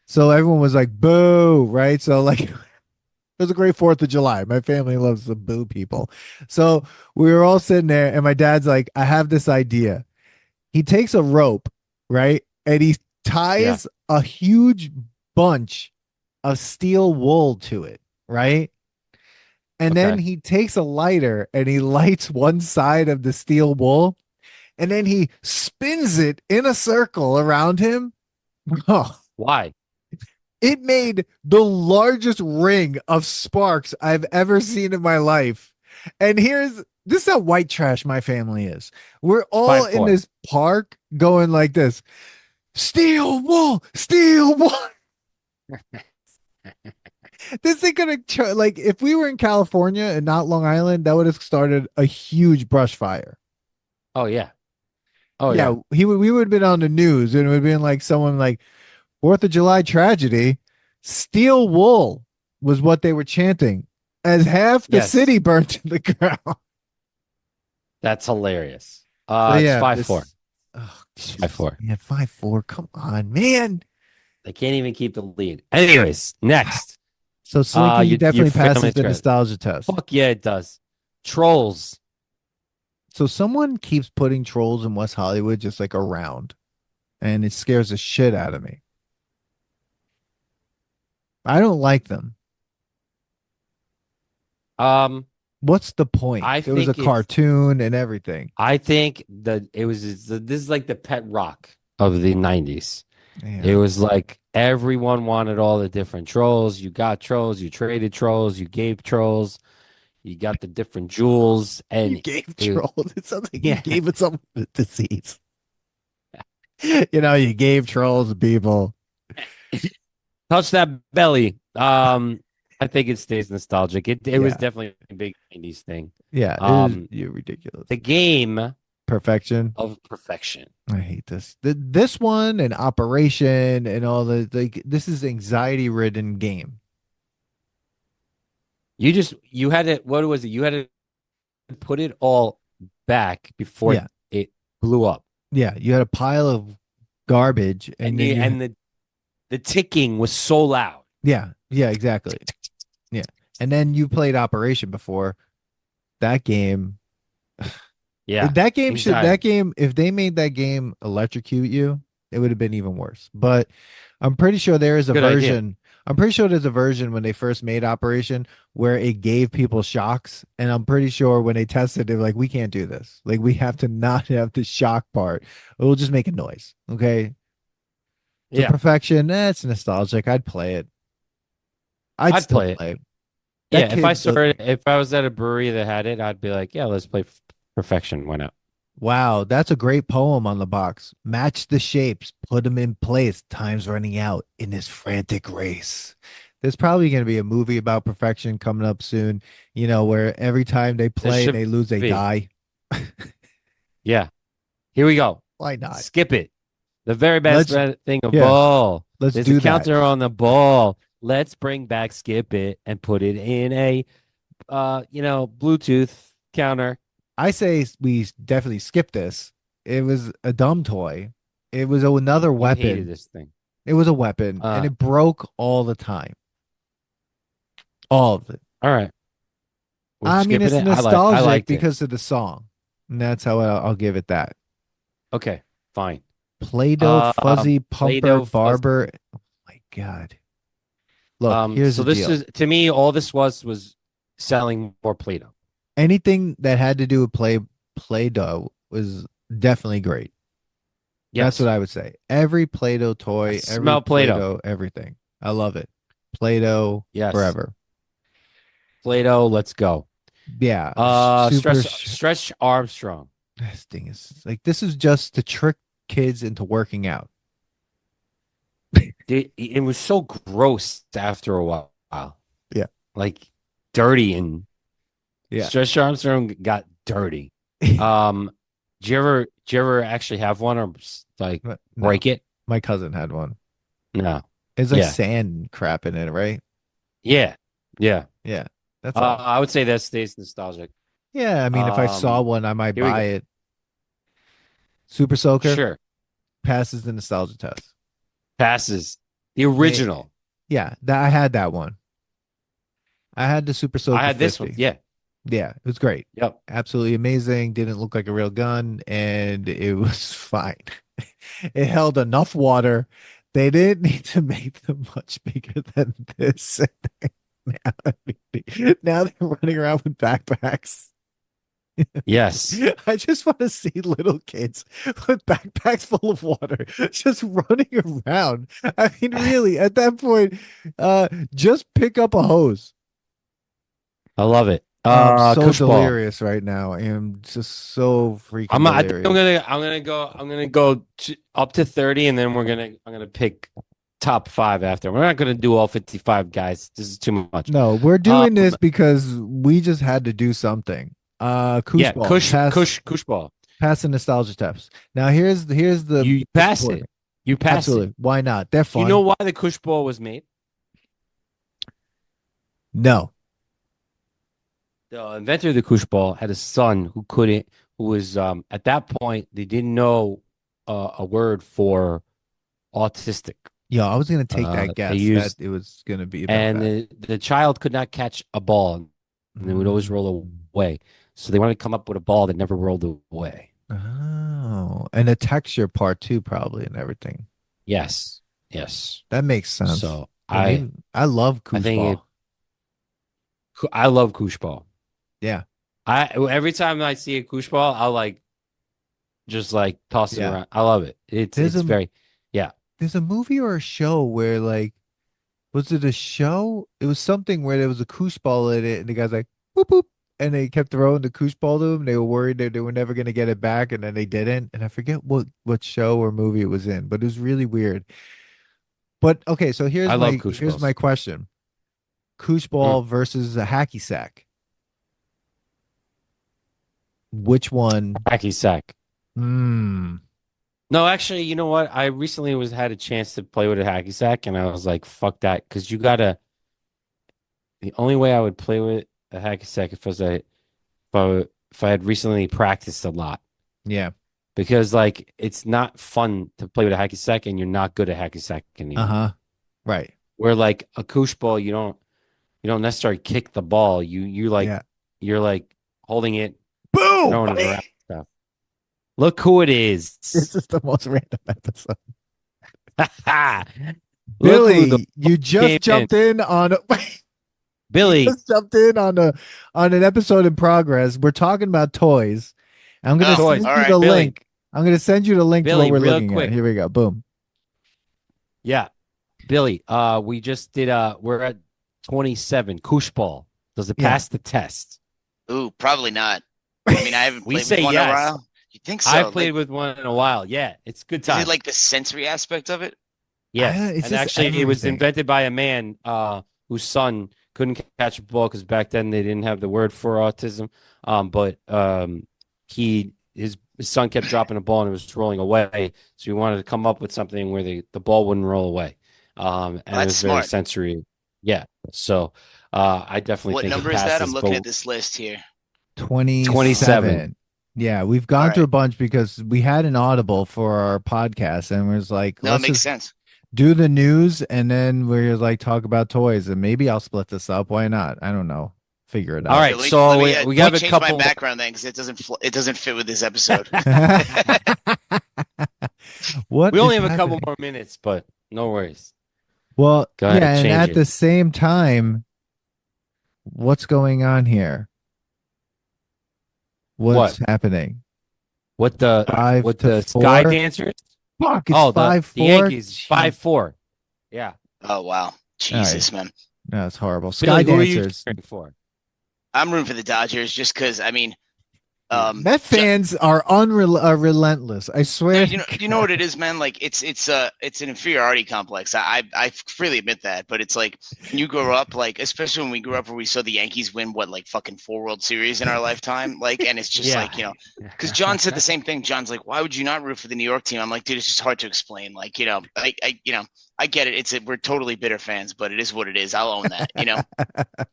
S1: so everyone was like, boo, right? So like it was a great 4th of July. My family loves the boo people. So we were all sitting there, and my dad's like, I have this idea. He takes a rope, right? And he
S2: Yeah.
S1: ties a huge bunch of steel wool to it, right? And then
S2: Okay.
S1: he takes a lighter and he lights one side of the steel wool and then he spins it in a circle around him. Oh,
S2: Why?
S1: it made the largest ring of sparks I've ever seen in my life. And this is how white trash my family is. We're all
S2: Five
S1: in
S2: four.
S1: this park going like this: steel wool, steel wool. This thing could have, like, if we were in California and not Long Island, that would have started a huge brush fire.
S2: Oh yeah. Oh
S1: Yeah,
S2: yeah.
S1: we would have been on the news and it would have been like someone like 4th of July tragedy. Steel wool was what they were chanting as half the city
S2: Yes.
S1: burnt to the ground.
S2: That's hilarious.
S1: So
S2: It's
S1: yeah,
S2: 5-4.
S1: this oh
S2: It's
S1: Jesus.
S2: 5-4.
S1: Man, 5-4. Come on, man.
S2: They can't even keep the lead. Anyways, next.
S1: So Slinky
S2: Your
S1: definitely
S2: family
S1: passes the
S2: thread.
S1: nostalgia test.
S2: Fuck yeah, it does. Trolls.
S1: So someone keeps putting trolls in West Hollywood just like around, and it scares the shit out of me. I don't like them.
S2: Um,
S1: What's the point?
S2: I
S1: There was a
S2: think it's
S1: cartoon and everything.
S2: I think that this is like the pet rock of the 90s. It
S1: Yeah.
S2: was like everyone wanted all the different trolls. You got trolls, you traded trolls, you gave trolls, you got the different jewels,
S1: You
S2: and
S1: gave
S2: it
S1: trolls. It sounds like you
S2: yeah.
S1: gave it some disease. You gave trolls to people.
S2: Touch that belly. I think it stays nostalgic. It was
S1: Yeah.
S2: definitely a big 90s thing.
S1: Yeah. It is
S2: Um,
S1: you're ridiculous.
S2: the game
S1: Perfection.
S2: of perfection.
S1: I hate this. This one and Operation and all the like. This is anxiety ridden game.
S2: You had it. What was it? You had to put it all back before
S1: Yeah.
S2: it blew up,
S1: Yeah. You had a pile of garbage and
S2: and
S1: then
S2: you
S1: you,
S2: and the ticking was so loud.
S1: yeah. Yeah, exactly. Yeah. And then you played Operation before that game.
S2: Yeah,
S1: That
S2: anxiety.
S1: game, if they made that game electrocute you, it would have been even worse. But I'm pretty sure there is a
S2: Good idea.
S1: version. I'm pretty sure there's a version when they first made Operation where it gave people shocks. And I'm pretty sure when they tested, they were like, we can't do this. Like, we have to not have the shock part. It will just make a noise. Okay. So
S2: Yeah,
S1: Perfection, it's nostalgic. I'd play it. I'd
S2: I'd
S1: still
S2: play it.
S1: play it. That
S2: Yeah, if I
S1: kid,
S2: saw it, if I was at a brewery that had it, I'd be like, yeah, let's play Perfection. Why not?
S1: wow, that's a great poem on the box. Match the shapes, put them in place. Time's running out in this frantic race. There's probably going to be a movie about perfection coming up soon, where every time they
S2: This
S1: play and
S2: should
S1: they lose, they
S2: be.
S1: die.
S2: Yeah, here we go.
S1: Why not?
S2: Skip it. The very best
S1: Let's,
S2: thing of
S1: yeah,
S2: ball.
S1: let's
S2: There's a
S1: do that.
S2: counter on the ball. Let's bring back skip it and put it in a Bluetooth counter.
S1: I say we definitely skip this. It was a dumb toy. It was another
S2: You hated
S1: weapon.
S2: this thing.
S1: It was a weapon and
S2: Uh,
S1: it broke all the time. All of it.
S2: all right. We're
S1: I mean,
S2: skipping
S1: it's
S2: it. I
S1: nostalgic
S2: liked it.
S1: because of the song. And that's how I'll give it that.
S2: Okay, fine.
S1: Play-Doh, fuzzy pumper,
S2: Play-Doh fuzz.
S1: barber. Oh my God. Look, here's
S2: So
S1: the
S2: this
S1: deal.
S2: is to me, all this was selling more Play-Doh.
S1: Anything that had to do with Play-Doh was definitely great. That's what
S2: Yes.
S1: I would say. Every Play-Doh
S2: I
S1: toy, every
S2: smell Play-Doh.
S1: Play-Doh, everything. I love it. Play-Doh
S2: Yes.
S1: forever.
S2: Play-Doh, let's go.
S1: Yeah, super.
S2: Stretch Armstrong.
S1: This thing is like this is just to trick kids into working out.
S2: It was so gross after a while.
S1: Yeah,
S2: Like dirty, and
S1: yeah.
S2: Stretch Armstrong got dirty. Um, do you ever actually have one or like
S1: But no,
S2: break it?
S1: my cousin had one.
S2: No.
S1: It's like
S2: Yeah.
S1: sand crap in it, right?
S2: Yeah. Yeah.
S1: Yeah, that's all.
S2: I would say that stays nostalgic.
S1: Yeah, I mean, if I saw
S2: Um,
S1: one, I might
S2: Here we
S1: buy
S2: go.
S1: it. Super Soaker
S2: Sure.
S1: passes the nostalgia test.
S2: Passes. The
S1: Eh,
S2: original.
S1: yeah, I had that one. I had the Super
S2: I
S1: Soaker
S2: had this one.
S1: 50.
S2: Yeah.
S1: Yeah, it was great.
S2: Yep.
S1: Absolutely amazing. Didn't look like a real gun, and it was fine. It held enough water. They didn't need to make them much bigger than this. Now, now they're running around with backpacks.
S2: Yes.
S1: I just want to see little kids with backpacks full of water just running around. I mean, really, at that point, just pick up a hose.
S2: I love it.
S1: I'm so
S2: Kush ball.
S1: delirious right now. I am just so freaking
S2: I think
S1: delirious.
S2: I'm gonna go up to 30, and then I'm gonna pick top five after. We're not gonna do all 55 guys. This is too much.
S1: No, we're
S2: Um,
S1: doing this because we just had to do something. Koosh
S2: yeah,
S1: ball,
S2: Kush ball.
S1: pass the nostalgia tests. Now here's the
S2: You pass it.
S1: disappointment.
S2: You pass it.
S1: Absolutely. Why not? They're
S2: Do you know
S1: fun.
S2: why the Kush ball was made?
S1: No.
S2: The inventor of the Kush ball had a son who was at that point they didn't know a word for autistic.
S1: Yeah, I was gonna take that
S2: They
S1: guess that
S2: used
S1: it was gonna be about
S2: and
S1: that.
S2: the child could not catch a ball, and they would always roll
S1: Mm.
S2: away. So they wanted to come up with a ball that never rolled away.
S1: Oh, and the texture part too, probably, and everything.
S2: Yes, yes.
S1: That makes sense.
S2: So
S1: Yeah, maybe I love
S2: I
S1: Koosh
S2: think
S1: ball.
S2: I love Kush ball.
S1: Yeah,
S2: I Every time I see a Kush ball, I'll just toss it
S1: yeah.
S2: around. I love it.
S1: There's
S2: It's
S1: a
S2: very yeah.
S1: there's a movie or a show where like was it a show? It was something where there was a koosh ball in it, and the guy's like, boop, boop. And they kept throwing the koosh ball to him. They were worried that they were never going to get it back, and then they didn't. And I forget what show or movie it was in, but it was really weird. But okay, so
S2: I love Kush
S1: here's my
S2: balls.
S1: question. Koosh
S2: Mm.
S1: ball versus a hacky sack. Which one?
S2: Hacky sack.
S1: Hmm.
S2: No, actually, you know what? I recently was had a chance to play with a hacky sack, and I was like, "Fuck that," because The only way I would play with a hacky sack if I had recently practiced a lot.
S1: Yeah.
S2: Because like it's not fun to play with a hacky sack and you're not good at hacky sack anymore.
S1: Uh-huh. Right.
S2: Where like a koosh ball, you don't necessarily kick the ball.
S1: Yeah.
S2: You're like holding it,
S1: Boom!
S2: throwing it around stuff. Look who it
S1: This
S2: is.
S1: is the most random episode.
S2: Look who the
S1: Billy, you just
S2: came in.
S1: jumped in on you
S2: Billy.
S1: just jumped in on an episode in progress. We're talking about toys. I'm gonna
S3: Oh,
S2: Toys.
S1: send
S3: all
S1: you
S3: right.
S1: the
S2: Billy.
S1: link. I'm gonna send you the link to what
S2: Billy,
S1: we're
S2: real
S1: looking at.
S2: quick.
S1: Here we go. Boom.
S2: Yeah. Billy, we just did we're at 27. Koosh ball. Does it
S1: Yeah.
S2: pass the test?
S3: Ooh, probably not. I mean, I haven't
S2: We
S3: played
S2: say
S3: with one in a
S2: yes.
S3: while. You think so?
S2: I've played
S3: Like,
S2: with one in a while. Yeah, it's good
S3: is
S2: time.
S3: it like the sensory aspect of it?
S2: Yes.
S1: It's
S2: And
S1: just
S2: actually it was
S1: everything.
S2: invented by a man whose son couldn't catch a ball because back then they didn't have the word for autism. But his son kept dropping the ball and it was rolling away. So he wanted to come up with something where the ball wouldn't roll away. And it
S3: That's
S2: was very
S3: smart.
S2: sensory. Yeah. So I definitely
S3: What
S2: think it
S3: number is that? I'm
S2: passes.
S3: looking
S2: But
S3: at this list here.
S1: 27. Yeah, we've gone
S3: All
S1: through
S3: right.
S1: a bunch because we had an audible for our podcast and it was like,
S3: No, it
S1: let's
S3: makes
S1: just
S3: sense.
S1: do the news and then we're like talk about toys and maybe I'll split this up. Why not? I don't know. Figure it
S2: All
S1: out.
S2: right,
S3: Let me,
S2: so
S3: let me,
S2: we
S3: let
S2: have
S3: me
S2: a
S3: change my
S2: couple.
S3: background then because it doesn't fit with this episode.
S1: What
S2: We
S1: is
S2: only have a couple
S1: happening?
S2: more minutes, but no worries.
S1: Well,
S2: Go ahead,
S1: yeah, and
S2: change
S1: at
S2: it.
S1: the same time, what's going on here? What's happening?
S2: What
S1: Five
S2: what
S1: to
S2: the Sky
S1: four.
S2: Dancers?
S1: Fuck, it's
S2: Oh, the
S1: 5-4.
S2: Yankees
S1: Jeez.
S2: 5-4. Yeah.
S3: Oh wow, Jesus, man.
S1: No, it's horrible.
S2: Billy,
S1: Sky
S2: who are you
S1: Dancers.
S2: cheering for?
S3: I'm rooting for the Dodgers just because. I mean,
S1: Met fans are relentless. I swear.
S3: you know what it is, man. Like it's an inferiority complex. I freely admit that, but it's like when you grow up, like especially when we grew up where we saw the Yankees win what like fucking 4 World Series in our lifetime, like, and it's just
S2: Yeah.
S3: like because John said the same thing. John's like, why would you not root for the New York team? I'm like, dude, it's just hard to explain. Like, I get it. We're totally bitter fans, but it is what it is. I'll own that.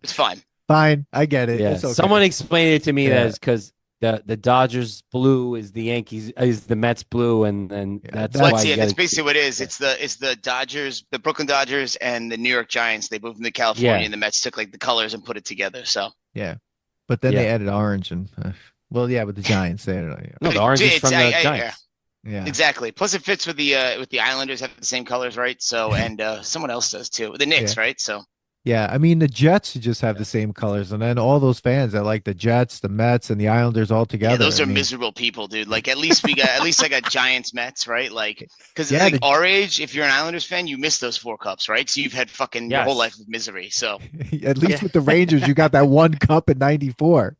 S3: It's fine.
S1: Fine, I get it.
S2: Yeah.
S1: It's okay.
S2: Someone explained it to me
S1: Yeah.
S2: that is because the Dodgers blue is the Mets blue, and that's
S1: Well,
S2: why
S3: That's
S2: you
S3: it. That's
S2: gotta,
S3: basically what it is. It's the Dodgers, the Brooklyn Dodgers, and the New York Giants. They moved them to California,
S2: Yeah.
S3: and the Mets took like the colors and put it together. So
S1: Yeah, but then
S2: Yeah.
S1: they added orange and well, yeah, with the Giants, they added,
S2: no, the orange is from the
S3: yeah,
S2: Giants.
S1: yeah.
S3: exactly. Plus, it fits with the Islanders have the same colors, right? So and someone else does too. The Knicks, right? So
S1: Yeah, I mean the Jets just have the same colors, and then all those fans that like the Jets, the Mets, and the Islanders all
S3: yeah,
S1: together.
S3: those
S1: I
S3: are
S1: mean,
S3: miserable people, dude. Like at least I got Giants, Mets, right? Like because
S1: Yeah,
S3: like
S1: the-
S3: our age, if you're an Islanders fan, you miss those 4 cups, right? So you've had fucking your whole
S2: Yes.
S3: life of misery. So
S1: at least with the Rangers, you got that one cup in '94.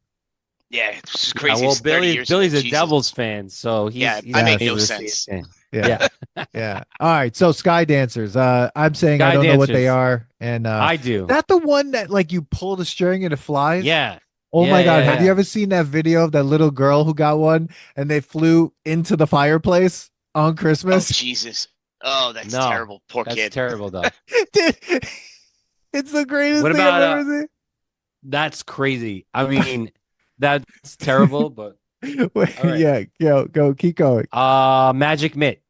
S3: yeah, it's just
S2: Yeah,
S3: crazy.
S2: well,
S3: It's 30 years ago.
S2: Billy's a
S3: Jesus.
S2: Devils fan, so he's
S3: Yeah,
S2: he's
S3: I make
S2: able
S3: no
S2: to see
S3: sense.
S2: it.
S1: Yeah,
S2: Yeah,
S1: yeah. All right, so Sky Dancers. I'm saying I
S2: Sky
S1: don't know what they
S2: Dancers.
S1: are, and
S2: I do.
S1: that the one that like you pull the string and it flies.
S2: Yeah.
S1: Oh my
S2: Yeah,
S1: God,
S2: yeah,
S1: have you
S2: yeah.
S1: ever seen that video of that little girl who got one and they flew into the fireplace on
S3: Oh
S1: Christmas?
S3: Jesus. Oh, that's
S2: No,
S3: terrible. Poor
S2: That's
S3: kid.
S2: terrible, though.
S1: Dude, it's the greatest
S2: What
S1: thing I've
S2: about,
S1: ever
S2: That's crazy. I mean, that's terrible, but
S1: seen. Wait,
S2: all right.
S1: yeah, go, keep going.
S2: Magic Mitt.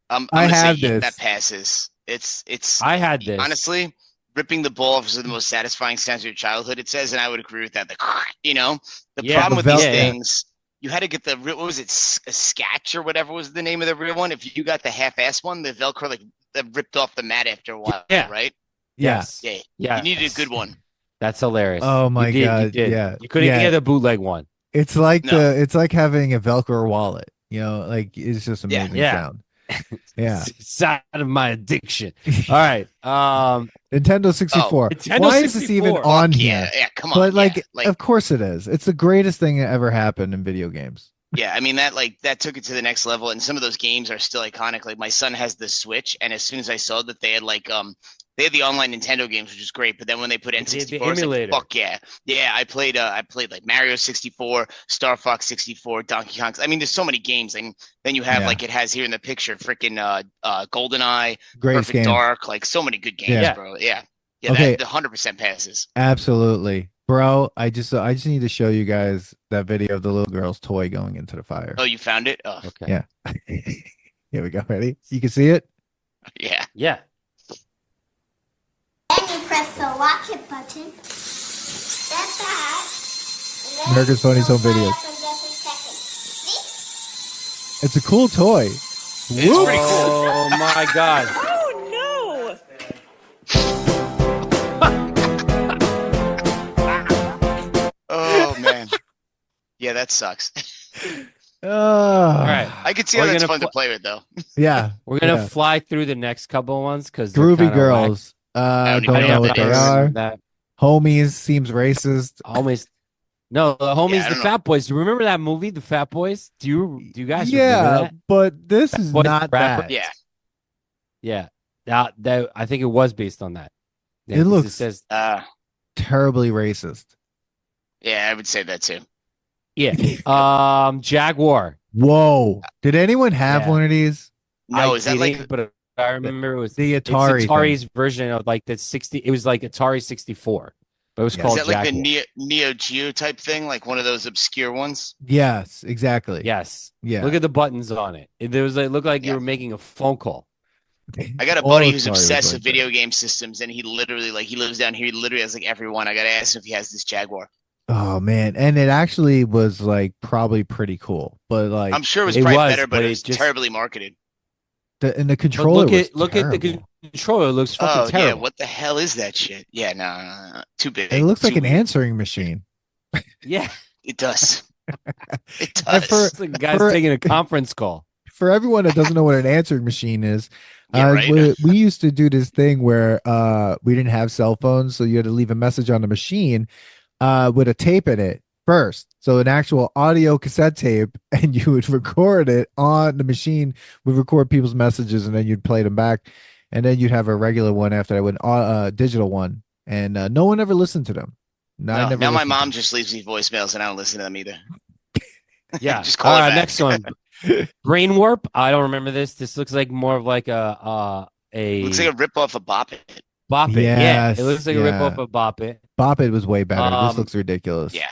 S3: I'm
S1: I
S3: gonna say
S1: have
S3: that
S1: this.
S3: passes. It's
S2: I had this.
S3: honestly ripping the ball off is the most satisfying sounds of your childhood. It says, and I would agree with that. The the
S2: Yeah,
S3: problem with
S1: the
S3: these
S1: Velcro.
S3: things, you had to get the what was it, a Sketch or whatever was the name of the real one. If you got the half-ass one, the Velcro like that ripped off the mat after a while,
S2: Yeah.
S3: right?
S2: Yes.
S3: Yeah,
S2: Yeah.
S3: you needed a good one.
S2: That's hilarious.
S1: Oh my
S2: You
S1: God,
S2: You did.
S1: yeah,
S2: You couldn't
S1: yeah.
S2: get a bootleg one.
S1: It's like
S3: No.
S1: it's like having a Velcro wallet. Like it's just
S3: Yeah.
S1: amazing
S2: Yeah.
S1: sound. Yeah.
S2: Side of my addiction. All right.
S1: Nintendo 64.
S2: Nintendo
S1: Why is this even
S2: 64?
S1: on
S3: Yeah,
S1: here?
S3: yeah, come on.
S1: But
S3: yeah,
S1: like, of course it is. It's the greatest thing that ever happened in video games.
S3: yeah, I mean that took it to the next level, and some of those games are still iconic. Like my son has the Switch, and as soon as I saw that they had they had the online Nintendo games, which is great. But then when they put
S2: They had the
S3: N64, I was like,
S2: emulator.
S3: fuck yeah, yeah. I played like Mario 64, Star Fox 64, Donkey Kong. I mean, there's so many games, and then you have
S1: Yeah.
S3: like it has here in the picture, freaking GoldenEye,
S1: Greatest
S3: Perfect
S1: game.
S3: Dark, like so many good games,
S2: Yeah.
S3: bro. Yeah, Yeah,
S1: Okay.
S3: that 100% passes.
S1: Absolutely. Bro, I just need to show you guys that video of the little girl's toy going into the fire.
S3: Oh, you found it? Oh,
S2: Okay.
S1: Yeah. Here we go. Ready? You can see it?
S3: yeah.
S2: Yeah.
S4: Then you press the watch it button. That's that.
S1: America's Funniest Home Videos. It's a cool toy.
S3: It's pretty cool.
S2: Oh my God.
S5: Oh
S3: Oh man. Yeah, that sucks.
S1: Oh.
S2: All right.
S3: I could see how
S2: We're
S3: that's
S2: gonna
S3: fun to play with, though.
S1: Yeah.
S2: We're gonna
S1: yeah.
S2: fly through the next couple ones because
S1: Groovy Girls.
S3: don't
S1: Don't
S3: even
S1: know
S3: know
S1: what
S3: what
S1: they
S3: it is.
S1: are.
S2: That
S1: Homies seems racist.
S2: homies. No, the homies,
S3: Yeah, I
S2: the
S3: don't
S2: Fat Boys. Do you remember that movie, The Fat Boys? Do you guys remember
S1: Yeah,
S2: that?
S1: but this is
S2: Boys
S1: not
S2: rapper?
S1: that.
S3: Yeah.
S2: Yeah. That I think it was based on that. Yeah,
S1: It
S2: 'cause
S1: looks-
S2: It says
S1: Terribly racist.
S3: Yeah, I would say that too.
S2: yeah. Jaguar.
S1: Whoa. Did anyone have
S2: Yeah.
S1: one of these?
S3: No,
S2: I
S3: is that
S2: didn't,
S3: like
S2: But I remember it was
S1: The
S2: it's
S1: Atari
S2: Atari's version of like the 60. It was like Atari 64, but it was
S1: Yeah.
S2: called
S3: is that like
S2: Jaguar.
S3: the Neo Geo type thing, like one of those obscure ones?
S1: Yes, exactly.
S2: Yes.
S1: Yeah.
S2: Look at the buttons on it. There was it looked like you
S3: Yeah.
S2: were making a phone call.
S3: I got a
S1: All
S3: buddy who's
S1: Atari was
S3: obsessed
S1: like
S3: with video game systems, and he literally he lives down here. He literally has like every one. I gotta ask him if he has this Jaguar.
S1: Oh man, and it actually was like probably pretty cool, but like
S3: I'm sure it was
S2: It
S3: probably
S2: was,
S3: better, but
S2: but
S3: it
S2: it
S3: was
S2: just-
S3: terribly marketed.
S1: the
S2: But
S1: controller
S2: look
S1: was
S2: at the
S1: terrible.
S2: controller. It looks fucking
S3: Oh
S2: terrible.
S3: yeah, what the hell is that shit? Yeah, no, too big.
S1: It looks like
S3: too
S1: an
S3: weird.
S1: answering machine.
S2: Yeah.
S3: It does. It
S1: And
S3: does.
S2: It's like a guy's
S1: for-
S2: taking a conference call.
S1: For everyone that doesn't know what an answering machine is,
S3: Yeah, right.
S1: we used to do this thing where we didn't have cell phones, so you had to leave a message on the machine with a tape in it first. So an actual audio cassette tape, and you would record it on the machine, would record people's messages, and then you'd play them back. And then you'd have a regular one after that, with digital one. And no one ever listened to them. No, I
S3: No,
S1: never
S3: now my
S1: listened to
S3: mom
S1: them.
S3: just leaves me voicemails, and I don't listen to them either.
S2: Yeah.
S3: Just call her back.
S2: Next one. Brain warp. I don't remember this. This looks like more of like a
S3: Looks like a rip off of Bop It.
S2: Bop It. Yeah.
S1: Yes,
S2: It looks like a
S1: yeah.
S2: rip off of Bop It.
S1: Bop It was way better. This
S2: Um,
S1: looks ridiculous.
S3: Yeah.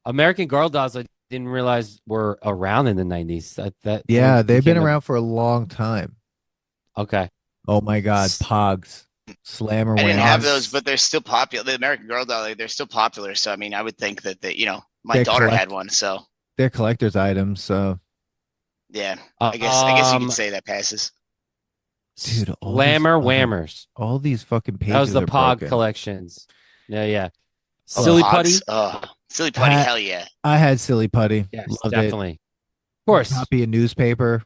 S2: American Girl dolls. I didn't realize were around in the 90s.
S1: Yeah, they've been
S2: became a-
S1: around for a long time.
S2: Okay.
S1: Oh my God, Pogs, Slammer.
S3: I didn't have
S1: Whams.
S3: those, but they're still popular. The American Girl doll, they're still popular. So I mean, I would think that my
S1: They're
S3: daughter
S1: collect-
S3: had one. So
S1: They're collector's items. So,
S3: yeah, I guess you
S2: Um,
S3: can say that passes.
S1: dude, all
S2: Slammer
S1: these fucking-
S2: Whammers.
S1: all these fucking pages.
S2: That was the
S1: are
S2: Pog
S1: broken.
S2: collections. Yeah.
S3: Oh,
S2: Silly
S3: Pogs?
S2: Putty.
S3: Oh, Silly Putty,
S1: Ha-
S3: hell yeah.
S1: I had Silly Putty.
S2: Yes,
S1: Loved
S2: definitely.
S1: it.
S2: Of course.
S1: Copy a newspaper.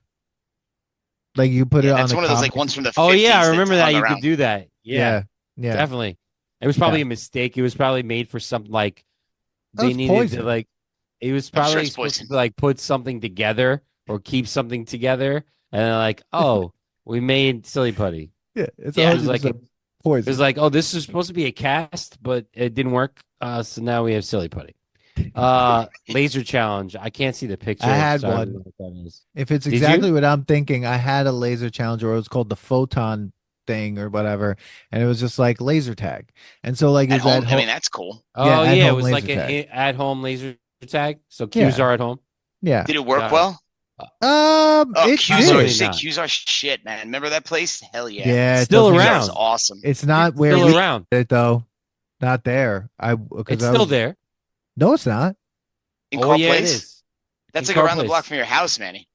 S1: Like you put it
S3: Yeah,
S1: on
S3: that's
S1: the
S3: one of those like
S1: comic-
S3: ones from the 50s.
S2: Oh yeah, I
S3: that's
S2: remember that.
S3: hung
S2: You
S3: around.
S2: could do that. Yeah,
S1: Yeah.
S2: definitely. It was probably a mistake. It was probably made for something like
S1: That
S2: they
S1: was
S2: needed
S1: poison.
S2: to like. It was
S3: I'm sure
S2: probably
S3: it's
S2: supposed
S3: poison.
S2: to like put something together or keep something together, and they're like, oh, we made Silly Putty.
S1: Yeah, it's
S3: Yeah,
S2: it was like
S1: 100%
S2: It
S1: poison.
S2: was like, oh, this is supposed to be a cast, but it didn't work. So now we have Silly Putty. Laser challenge. I can't see the picture.
S1: I had
S2: so I
S1: one.
S2: don't know what that is.
S1: If it's
S2: Did
S1: exactly
S2: you?
S1: what I'm thinking, I had a laser challenge, or it was called the photon thing or whatever, and it was just like laser tag. And so like
S3: At
S1: it's
S3: home,
S1: at
S3: I
S1: home.
S3: mean, that's cool.
S2: Oh
S1: Yeah,
S2: yeah, it
S1: at-home
S2: was
S1: laser
S2: like
S1: tag.
S2: an at-home laser tag. So cues
S1: Yeah.
S2: are at home.
S1: Yeah.
S3: Did it work
S2: Got it.
S3: well?
S1: Oh,
S3: Q's are
S2: did.
S3: shit. Q's are shit, man. Remember that place? Hell yeah.
S1: Yeah, it
S2: Still
S1: doesn't-
S3: Q's
S2: around.
S3: is awesome.
S1: It's not where
S2: Still
S1: we
S2: around.
S1: did it though. Not there. Because
S2: It's still there.
S1: No, it's not.
S3: In
S2: Oh
S3: Carl
S2: yeah, it
S3: Place?
S2: is.
S3: That's
S2: In
S3: like
S2: Carl
S3: around the
S2: Place.
S3: block from your house, Manny.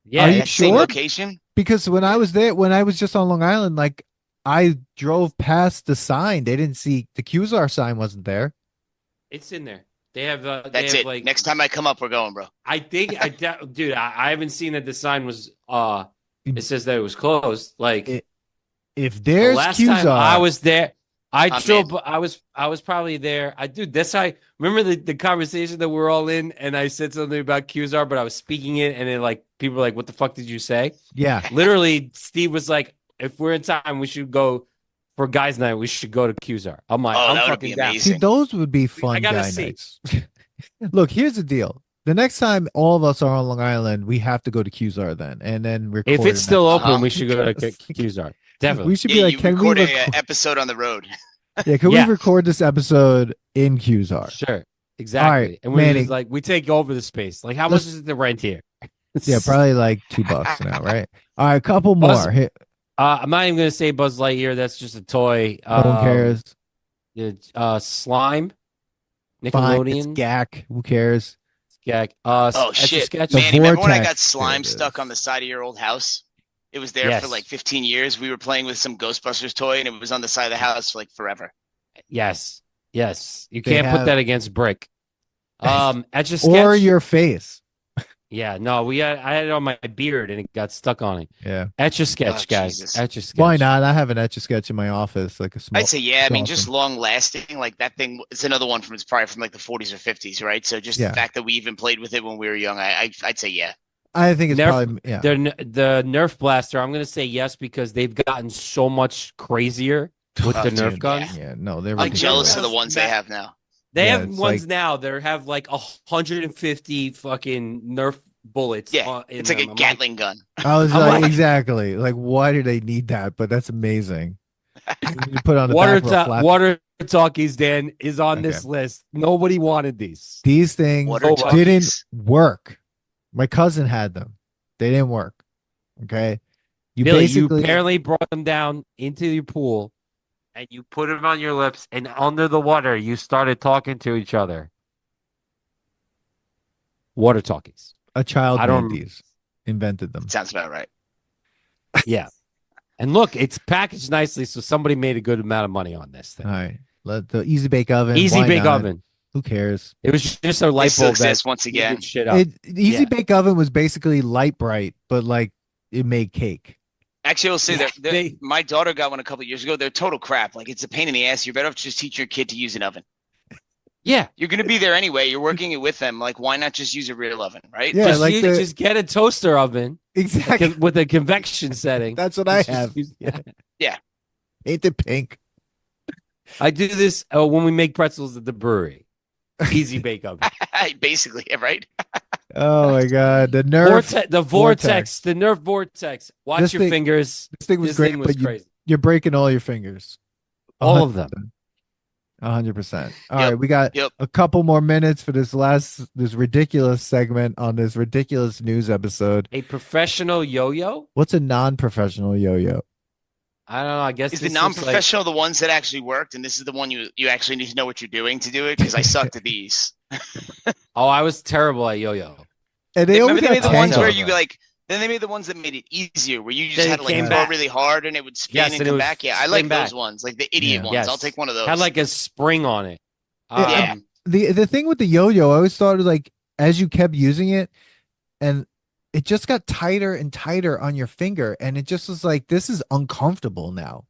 S2: Yeah,
S1: Are you
S3: That same
S1: sure?
S3: location?
S1: Because when I was there, when I was just on Long Island, like I drove past the sign. They didn't see the QSR sign wasn't there.
S2: it's in there. They have. They
S3: That's
S2: have,
S3: it.
S2: Like,
S3: Next time I come up, we're going, bro.
S2: I think, dude, I haven't seen that the sign was. It says that it was closed. Like
S1: If
S2: the
S1: there's
S2: last
S1: QSR,
S2: time I was there, I
S3: I'm
S2: drove.
S3: in.
S2: I was probably there. That's how. Remember the conversation that we're all in, and I said something about QSR, but I was speaking it, and then like people were like, "What the fuck did you say?"
S1: yeah,
S2: Literally, Steve was like, "If we're in time, we should go for guys' night. We should go to QSR." I'm like,
S3: Oh,
S2: "I'm
S3: that would
S2: fucking
S3: be
S2: down."
S3: amazing.
S1: see, those would be fun
S2: I gotta
S1: guy
S2: see.
S1: nights. Look, here's the deal. The next time all of us are on Long Island, we have to go to QSR then, and then record.
S2: If it's
S1: an
S2: still
S1: episode.
S2: open, we should go to
S1: Because-
S2: QSR. Definitely.
S1: We should
S3: Yeah,
S1: be like,
S3: you
S1: can we
S3: record a
S1: record?
S3: episode on the road.
S1: Yeah, can
S2: Yeah.
S1: we record this episode in QZR?
S2: Sure. Exactly.
S1: right,
S2: And we're
S1: Manny.
S2: just like, we take over the space. Like, how much is it to rent here?
S1: Yeah, probably like $2 now, right? All right, a couple
S2: Buzz-
S1: more. Hit.
S2: I'm not even gonna say Buzz Lightyear. That's just a toy.
S1: No one cares.
S2: Slime.
S1: Fine, it's
S2: Nickelodeon.
S1: Gak. Who cares?
S2: Gag.
S3: Oh
S2: Etch a
S3: shit,
S2: Sketch.
S3: Manny! Remember when I got
S1: Vortex.
S3: slime
S1: There it
S3: stuck
S1: is.
S3: on the side of your old house? It was there
S2: Yes.
S3: for like 15 years. We were playing with some Ghostbusters toy, and it was on the side of the house for like forever.
S2: Yes. Yes. You
S1: They
S2: can't
S1: have-
S2: put that against brick. Etch a Sketch.
S1: Or your face.
S2: Yeah. No, I had it on my beard and it got stuck on it.
S1: Yeah.
S2: Etch a Sketch,
S3: Oh,
S2: guys.
S3: Jesus.
S2: Etch a Sketch.
S1: Why not? I have an Etch a Sketch in my office, like a small.
S3: I'd say yeah. I mean,
S1: awesome.
S3: just long lasting. Like that thing. It's another one from. It's probably from like the 40s or 50s, right? So just
S1: Yeah.
S3: the fact that we even played with it when we were young, I'd say yeah.
S1: I think it's
S2: Nerf-
S1: probably yeah.
S2: The Nerf blaster. I'm gonna say yes because they've gotten so much crazier with
S3: Oh,
S2: the
S3: dude,
S2: Nerf guns.
S1: Yeah, no, they're
S3: I'm
S2: Like,
S1: ridiculous.
S3: jealous of the ones they have now.
S2: They
S1: Yeah,
S2: have
S1: it's
S2: ones
S1: like-
S2: now that have like 150 fucking Nerf bullets.
S3: Yeah,
S2: in
S3: it's like
S2: them.
S3: a
S2: I'm
S3: Gatling gun.
S1: I was
S2: I'm
S1: like,
S2: like-
S1: exactly. Like, why do they need that? But that's amazing. You put on the
S2: Water,
S1: back of a flat.
S2: water talkies, Dan, is on
S1: Okay.
S2: this list. Nobody wanted these.
S1: These things
S3: Water
S2: Oh,
S3: talkies.
S1: didn't work. My cousin had them. They didn't work. Okay. You
S2: Billy,
S1: basically
S2: you apparently brought them down into your pool and you put them on your lips, and under the water, you started talking to each other. Water talkies.
S1: a child
S2: I don't-
S1: made these, invented them.
S3: Sounds about right.
S2: Yeah. And look, it's packaged nicely, so somebody made a good amount of money on this thing.
S1: All right. Let the easy bake oven.
S2: Easy
S1: why
S2: bake
S1: not?
S2: oven.
S1: Who cares?
S2: It was just a
S3: They
S2: light
S3: still
S2: bulb that
S3: exist once again.
S2: heated shit up.
S1: Easy
S2: Yeah.
S1: bake oven was basically light bright, but like it made cake.
S3: Actually, I will say
S2: Yeah,
S3: that
S2: they-
S3: my daughter got one a couple years ago. They're total crap. Like it's a pain in the ass. You're better off just teach your kid to use an oven.
S2: Yeah.
S3: You're gonna be there anyway. You're working it with them. Like why not just use a real oven, right?
S1: Yeah,
S2: just,
S1: like
S2: just get a toaster oven
S1: Exactly.
S2: with a convection setting.
S1: That's what I
S2: Just
S1: have.
S2: use that.
S1: Paint it pink.
S2: I do this when we make pretzels at the brewery. Easy bake oven.
S3: Basically, right?
S1: Oh my god, the Nerf.
S2: The vortex, the Nerf vortex. Watch
S1: This
S2: your
S1: thing-
S2: fingers.
S1: This thing was
S2: This
S1: great,
S2: thing was
S1: but
S2: crazy.
S1: you're breaking all your fingers.
S2: All of them.
S1: 100%. All
S3: Yep,
S1: right, we got
S3: yep.
S1: a couple more minutes for this ridiculous segment on this ridiculous news episode.
S2: A professional yo-yo?
S1: What's a non-professional yo-yo?
S2: I don't know. I guess
S3: Is the
S2: this looks
S3: non-professional the ones that actually worked, and this is the one you actually need to know what you're doing to do it? Because I sucked at these.
S2: Oh, I was terrible at yo-yo.
S1: And they
S3: Remember
S1: always
S3: they made
S1: got
S3: the ones
S1: tangled.
S3: where you like. Then they made the ones that made it easier, where you just
S2: They
S3: had to like
S2: came
S3: throw
S2: back.
S3: really hard and it would spin
S2: Yes,
S3: and
S2: and it
S3: come
S2: would
S3: back. Yeah, I
S2: spin
S3: like
S2: back.
S3: those ones, like the idiot
S1: Yeah.
S3: ones.
S2: Yes.
S3: I'll take one of those.
S2: Had like a spring on it.
S1: Yeah.
S2: Um,
S1: The thing with the yo-yo, I always thought like as you kept using it, and it just got tighter and tighter on your finger, and it just was like this is uncomfortable now.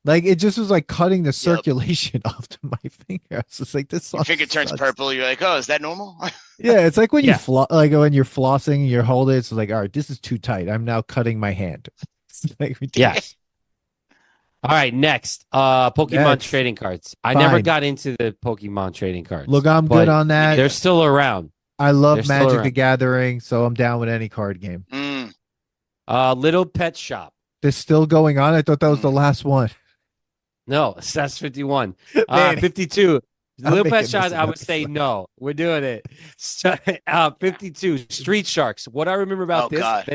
S1: Like it just was like cutting the circulation off to my finger. I was just like, this.
S3: Your finger turns
S1: sucks.
S3: purple. You're like, oh, is that normal?
S1: Yeah, it's like when
S2: Yeah.
S1: like when you're flossing and you're holding, it's like, all right, this is too tight. I'm now cutting my hand. It's like ridiculous.
S2: yes. All right, next. Pokemon
S1: Next.
S2: trading cards. I never
S1: Fine.
S2: got into the Pokemon trading cards.
S1: Look, I'm
S2: but
S1: good on that.
S2: They're still around.
S1: I love
S2: they're still
S1: Magic the
S2: around.
S1: Gathering, so I'm down with any card game.
S3: Mm.
S2: Little Pet Shop.
S1: They're still going on. I thought that was the last one.
S2: No, that's 51.
S1: Man,
S2: 52.
S1: I'm
S2: Little
S1: making
S2: Pet
S1: this
S2: Shop,
S1: an
S2: I would say
S1: episode.
S2: no. We're doing it. So, 52. Street Sharks. What I remember about
S3: Oh,
S2: this,
S3: God.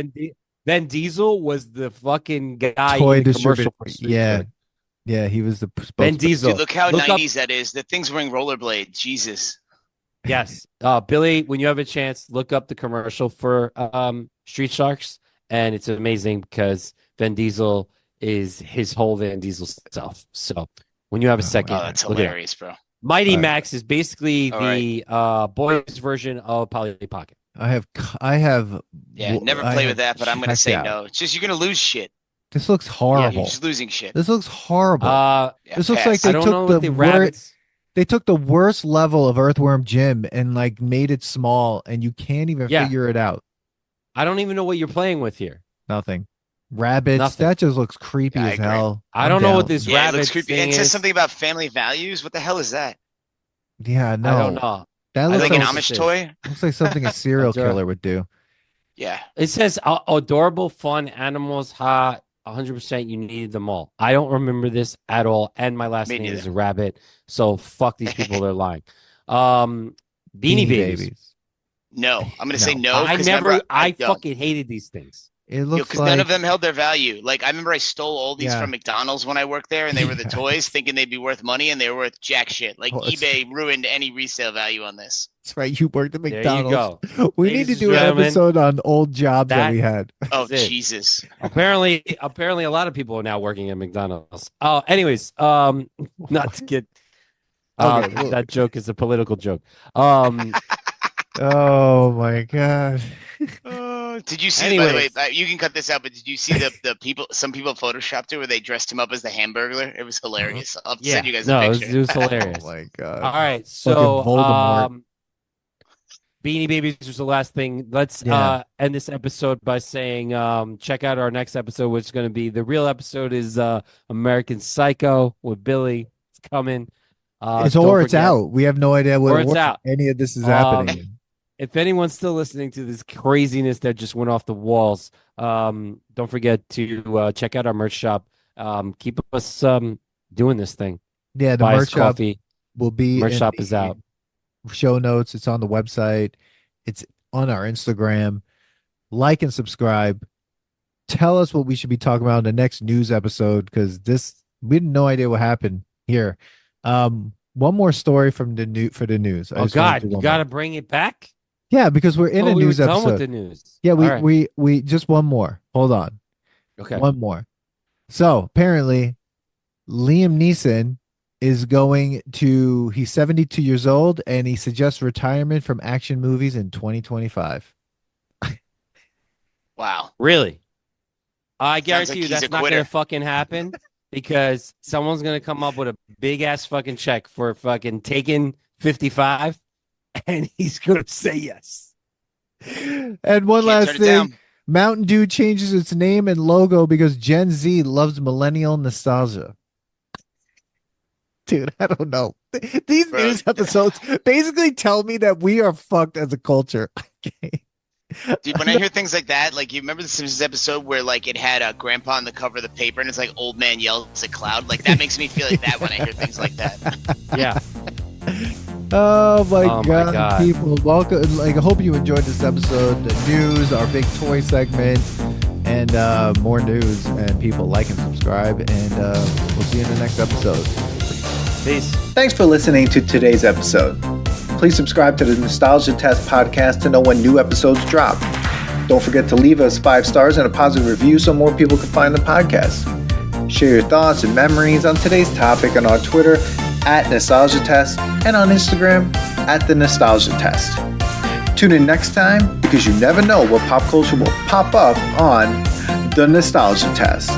S2: Ben Diesel was the fucking guy
S1: Toy
S2: in the commercial.
S1: distributor.
S2: for Street
S1: Yeah.
S2: Sharks.
S1: Yeah, he was the
S2: Ben
S1: spokesperson.
S2: Diesel.
S3: Dude, look how
S2: Look up-
S3: 90s that is. The thing's wearing rollerblades. Jesus.
S2: Yes. Billy, when you have a chance, look up the commercial for Street Sharks. And it's amazing because Vin Diesel is his whole Vin Diesel self. So when you have a second,
S3: Oh, that's
S2: look it up.
S3: hilarious, bro.
S2: Mighty
S1: All right.
S2: Max is basically
S3: All
S2: the boys version of Polly Pocket.
S1: I have.
S3: Yeah, never
S1: I
S3: play
S1: have
S3: with that, but I'm gonna
S1: checked
S3: say
S1: out.
S3: no. It's just you're gonna lose shit.
S1: This looks
S3: Yeah,
S1: horrible.
S3: you're just losing shit.
S1: This looks horrible.
S3: Yeah,
S1: this looks
S3: pass.
S1: like they
S2: I don't know
S1: took
S2: what
S1: the
S2: the
S1: worst.
S2: rabbits.
S1: They took the worst level of Earthworm Jim and like made it small, and you can't even
S2: Yeah.
S1: figure it out.
S2: I don't even know what you're playing with here.
S1: Nothing. Rabbits.
S2: Nothing.
S1: That just looks creepy
S3: Yeah, I
S1: as
S3: agree.
S1: hell.
S2: I
S1: I'm
S2: don't know what
S1: down.
S2: this
S3: Yeah, it
S2: rabbit
S3: looks creepy.
S2: thing
S3: It says
S2: is.
S3: something about family values. What the hell is that?
S1: Yeah, no.
S2: I don't know.
S1: That
S2: I
S1: looks
S3: Like
S2: don't
S3: an
S2: know
S1: like,
S2: what
S3: Amish
S2: this is.
S3: toy?
S1: looks like something a serial
S2: Adora-
S1: killer would do.
S3: Yeah.
S2: It says adorable, fun animals, hot, 100% you needed them all. I don't remember this at all, and my last
S3: Me
S2: name is
S3: neither.
S2: a rabbit, so fuck these people. They're lying. Beanie Babies.
S3: No, I'm gonna say
S1: No.
S3: no.
S2: I
S3: 'cause
S2: never.
S3: remember,
S2: I
S3: no.
S2: fucking hated these things.
S1: It
S3: Yo,
S1: looks
S3: because none
S1: like
S3: of them held their value. Like I remember I stole all these
S1: Yeah.
S3: from McDonald's when I worked there, and they were the
S1: Yeah.
S3: toys, thinking they'd be worth money, and they were worth jack shit. Like
S1: Oh, it's-
S3: eBay ruined any resale value on this.
S1: that's right. You worked at
S2: There you
S1: McDonald's.
S2: go.
S1: We
S2: Ladies
S1: need
S2: and
S1: to do an
S2: gentlemen,
S1: episode on old jobs that we had.
S3: Oh
S2: That's it.
S3: Jesus!
S2: Apparently, a lot of people are now working at McDonald's. Oh, anyways, not to get.
S1: Okay, well-
S2: that joke is a political joke.
S1: Oh my god.
S3: Did you see?
S2: Anyways.
S3: By the way, you can cut this out. But did you see the people? Some people photoshopped it where they dressed him up as the Hamburglar. It was hilarious. I'll
S2: Yeah,
S3: send you guys
S2: no,
S3: a
S2: it was,
S3: picture.
S2: it was hilarious.
S1: Oh my god.
S2: All right,
S1: Fucking
S2: so
S1: Voldemort.
S2: Beanie Babies was the last thing. Let's
S1: Yeah.
S2: end this episode by saying check out our next episode, which is going to be the real episode is American Psycho with Billy. It's coming.
S1: It's
S2: don't
S1: or it's
S2: forget-
S1: out. We have no idea
S2: Or it's
S1: what
S2: out.
S1: any of this is happening.
S2: If anyone's still listening to this craziness that just went off the walls, don't forget to check out our merch shop. Keep us doing this thing.
S1: Yeah, the
S2: Buy us
S1: merch shop
S2: coffee.
S1: will be
S2: Merch
S1: in
S2: shop
S1: the
S2: is out.
S1: show notes. It's on the website. It's on our Instagram. Like and subscribe. Tell us what we should be talking about in the next news episode because we had no idea what happened here. One more story from the news. I
S2: Oh
S1: just wanna
S2: God,
S1: do
S2: you
S1: one
S2: got to
S1: more.
S2: bring it back.
S1: Yeah, because we're in a
S2: we
S1: news
S2: were done
S1: episode.
S2: with the news.
S1: Yeah,
S2: All right.
S1: we just one more. Hold on.
S2: Okay.
S1: One more. So apparently, Liam Neeson is he's 72 years old and he suggests retirement from action movies in 2025.
S3: Wow.
S2: Really? I
S3: Sounds
S2: guarantee
S3: like
S2: you
S3: he's
S2: that's
S3: a
S2: not
S3: quitter.
S2: going to fucking happen because someone's going to come up with a big ass fucking check for fucking taking 55 and he's going to say yes.
S1: And one
S3: Can't
S1: last
S3: turn it
S1: thing.
S3: down.
S1: Mountain Dew changes its name and logo because Gen Z loves millennial nostalgia. Dude, I don't know. These
S3: Bro.
S1: news episodes basically tell me that we are fucked as a culture. Okay.
S3: Dude, when I hear things like that, like you remember the Simpsons episode where like it had a grandpa on the cover of the paper and it's like old man yells at cloud. Like that makes me feel like that when I hear things like that.
S2: Yeah.
S1: Oh my
S2: Oh my
S1: god,
S2: God.
S1: people. Welcome. Like I hope you enjoyed this episode. The news, our big toy segment, and more news and people like and subscribe. And we'll see you in the next episode.
S2: Peace.
S5: Thanks for listening to today's episode. Please subscribe to the Nostalgia Test podcast to know when new episodes drop. Don't forget to leave us 5 stars and a positive review so more people can find the podcast. Share your thoughts and memories on today's topic on our Twitter at Nostalgia Test and on Instagram at The Nostalgia Test. Tune in next time because you never know what pop culture will pop up on The Nostalgia Test.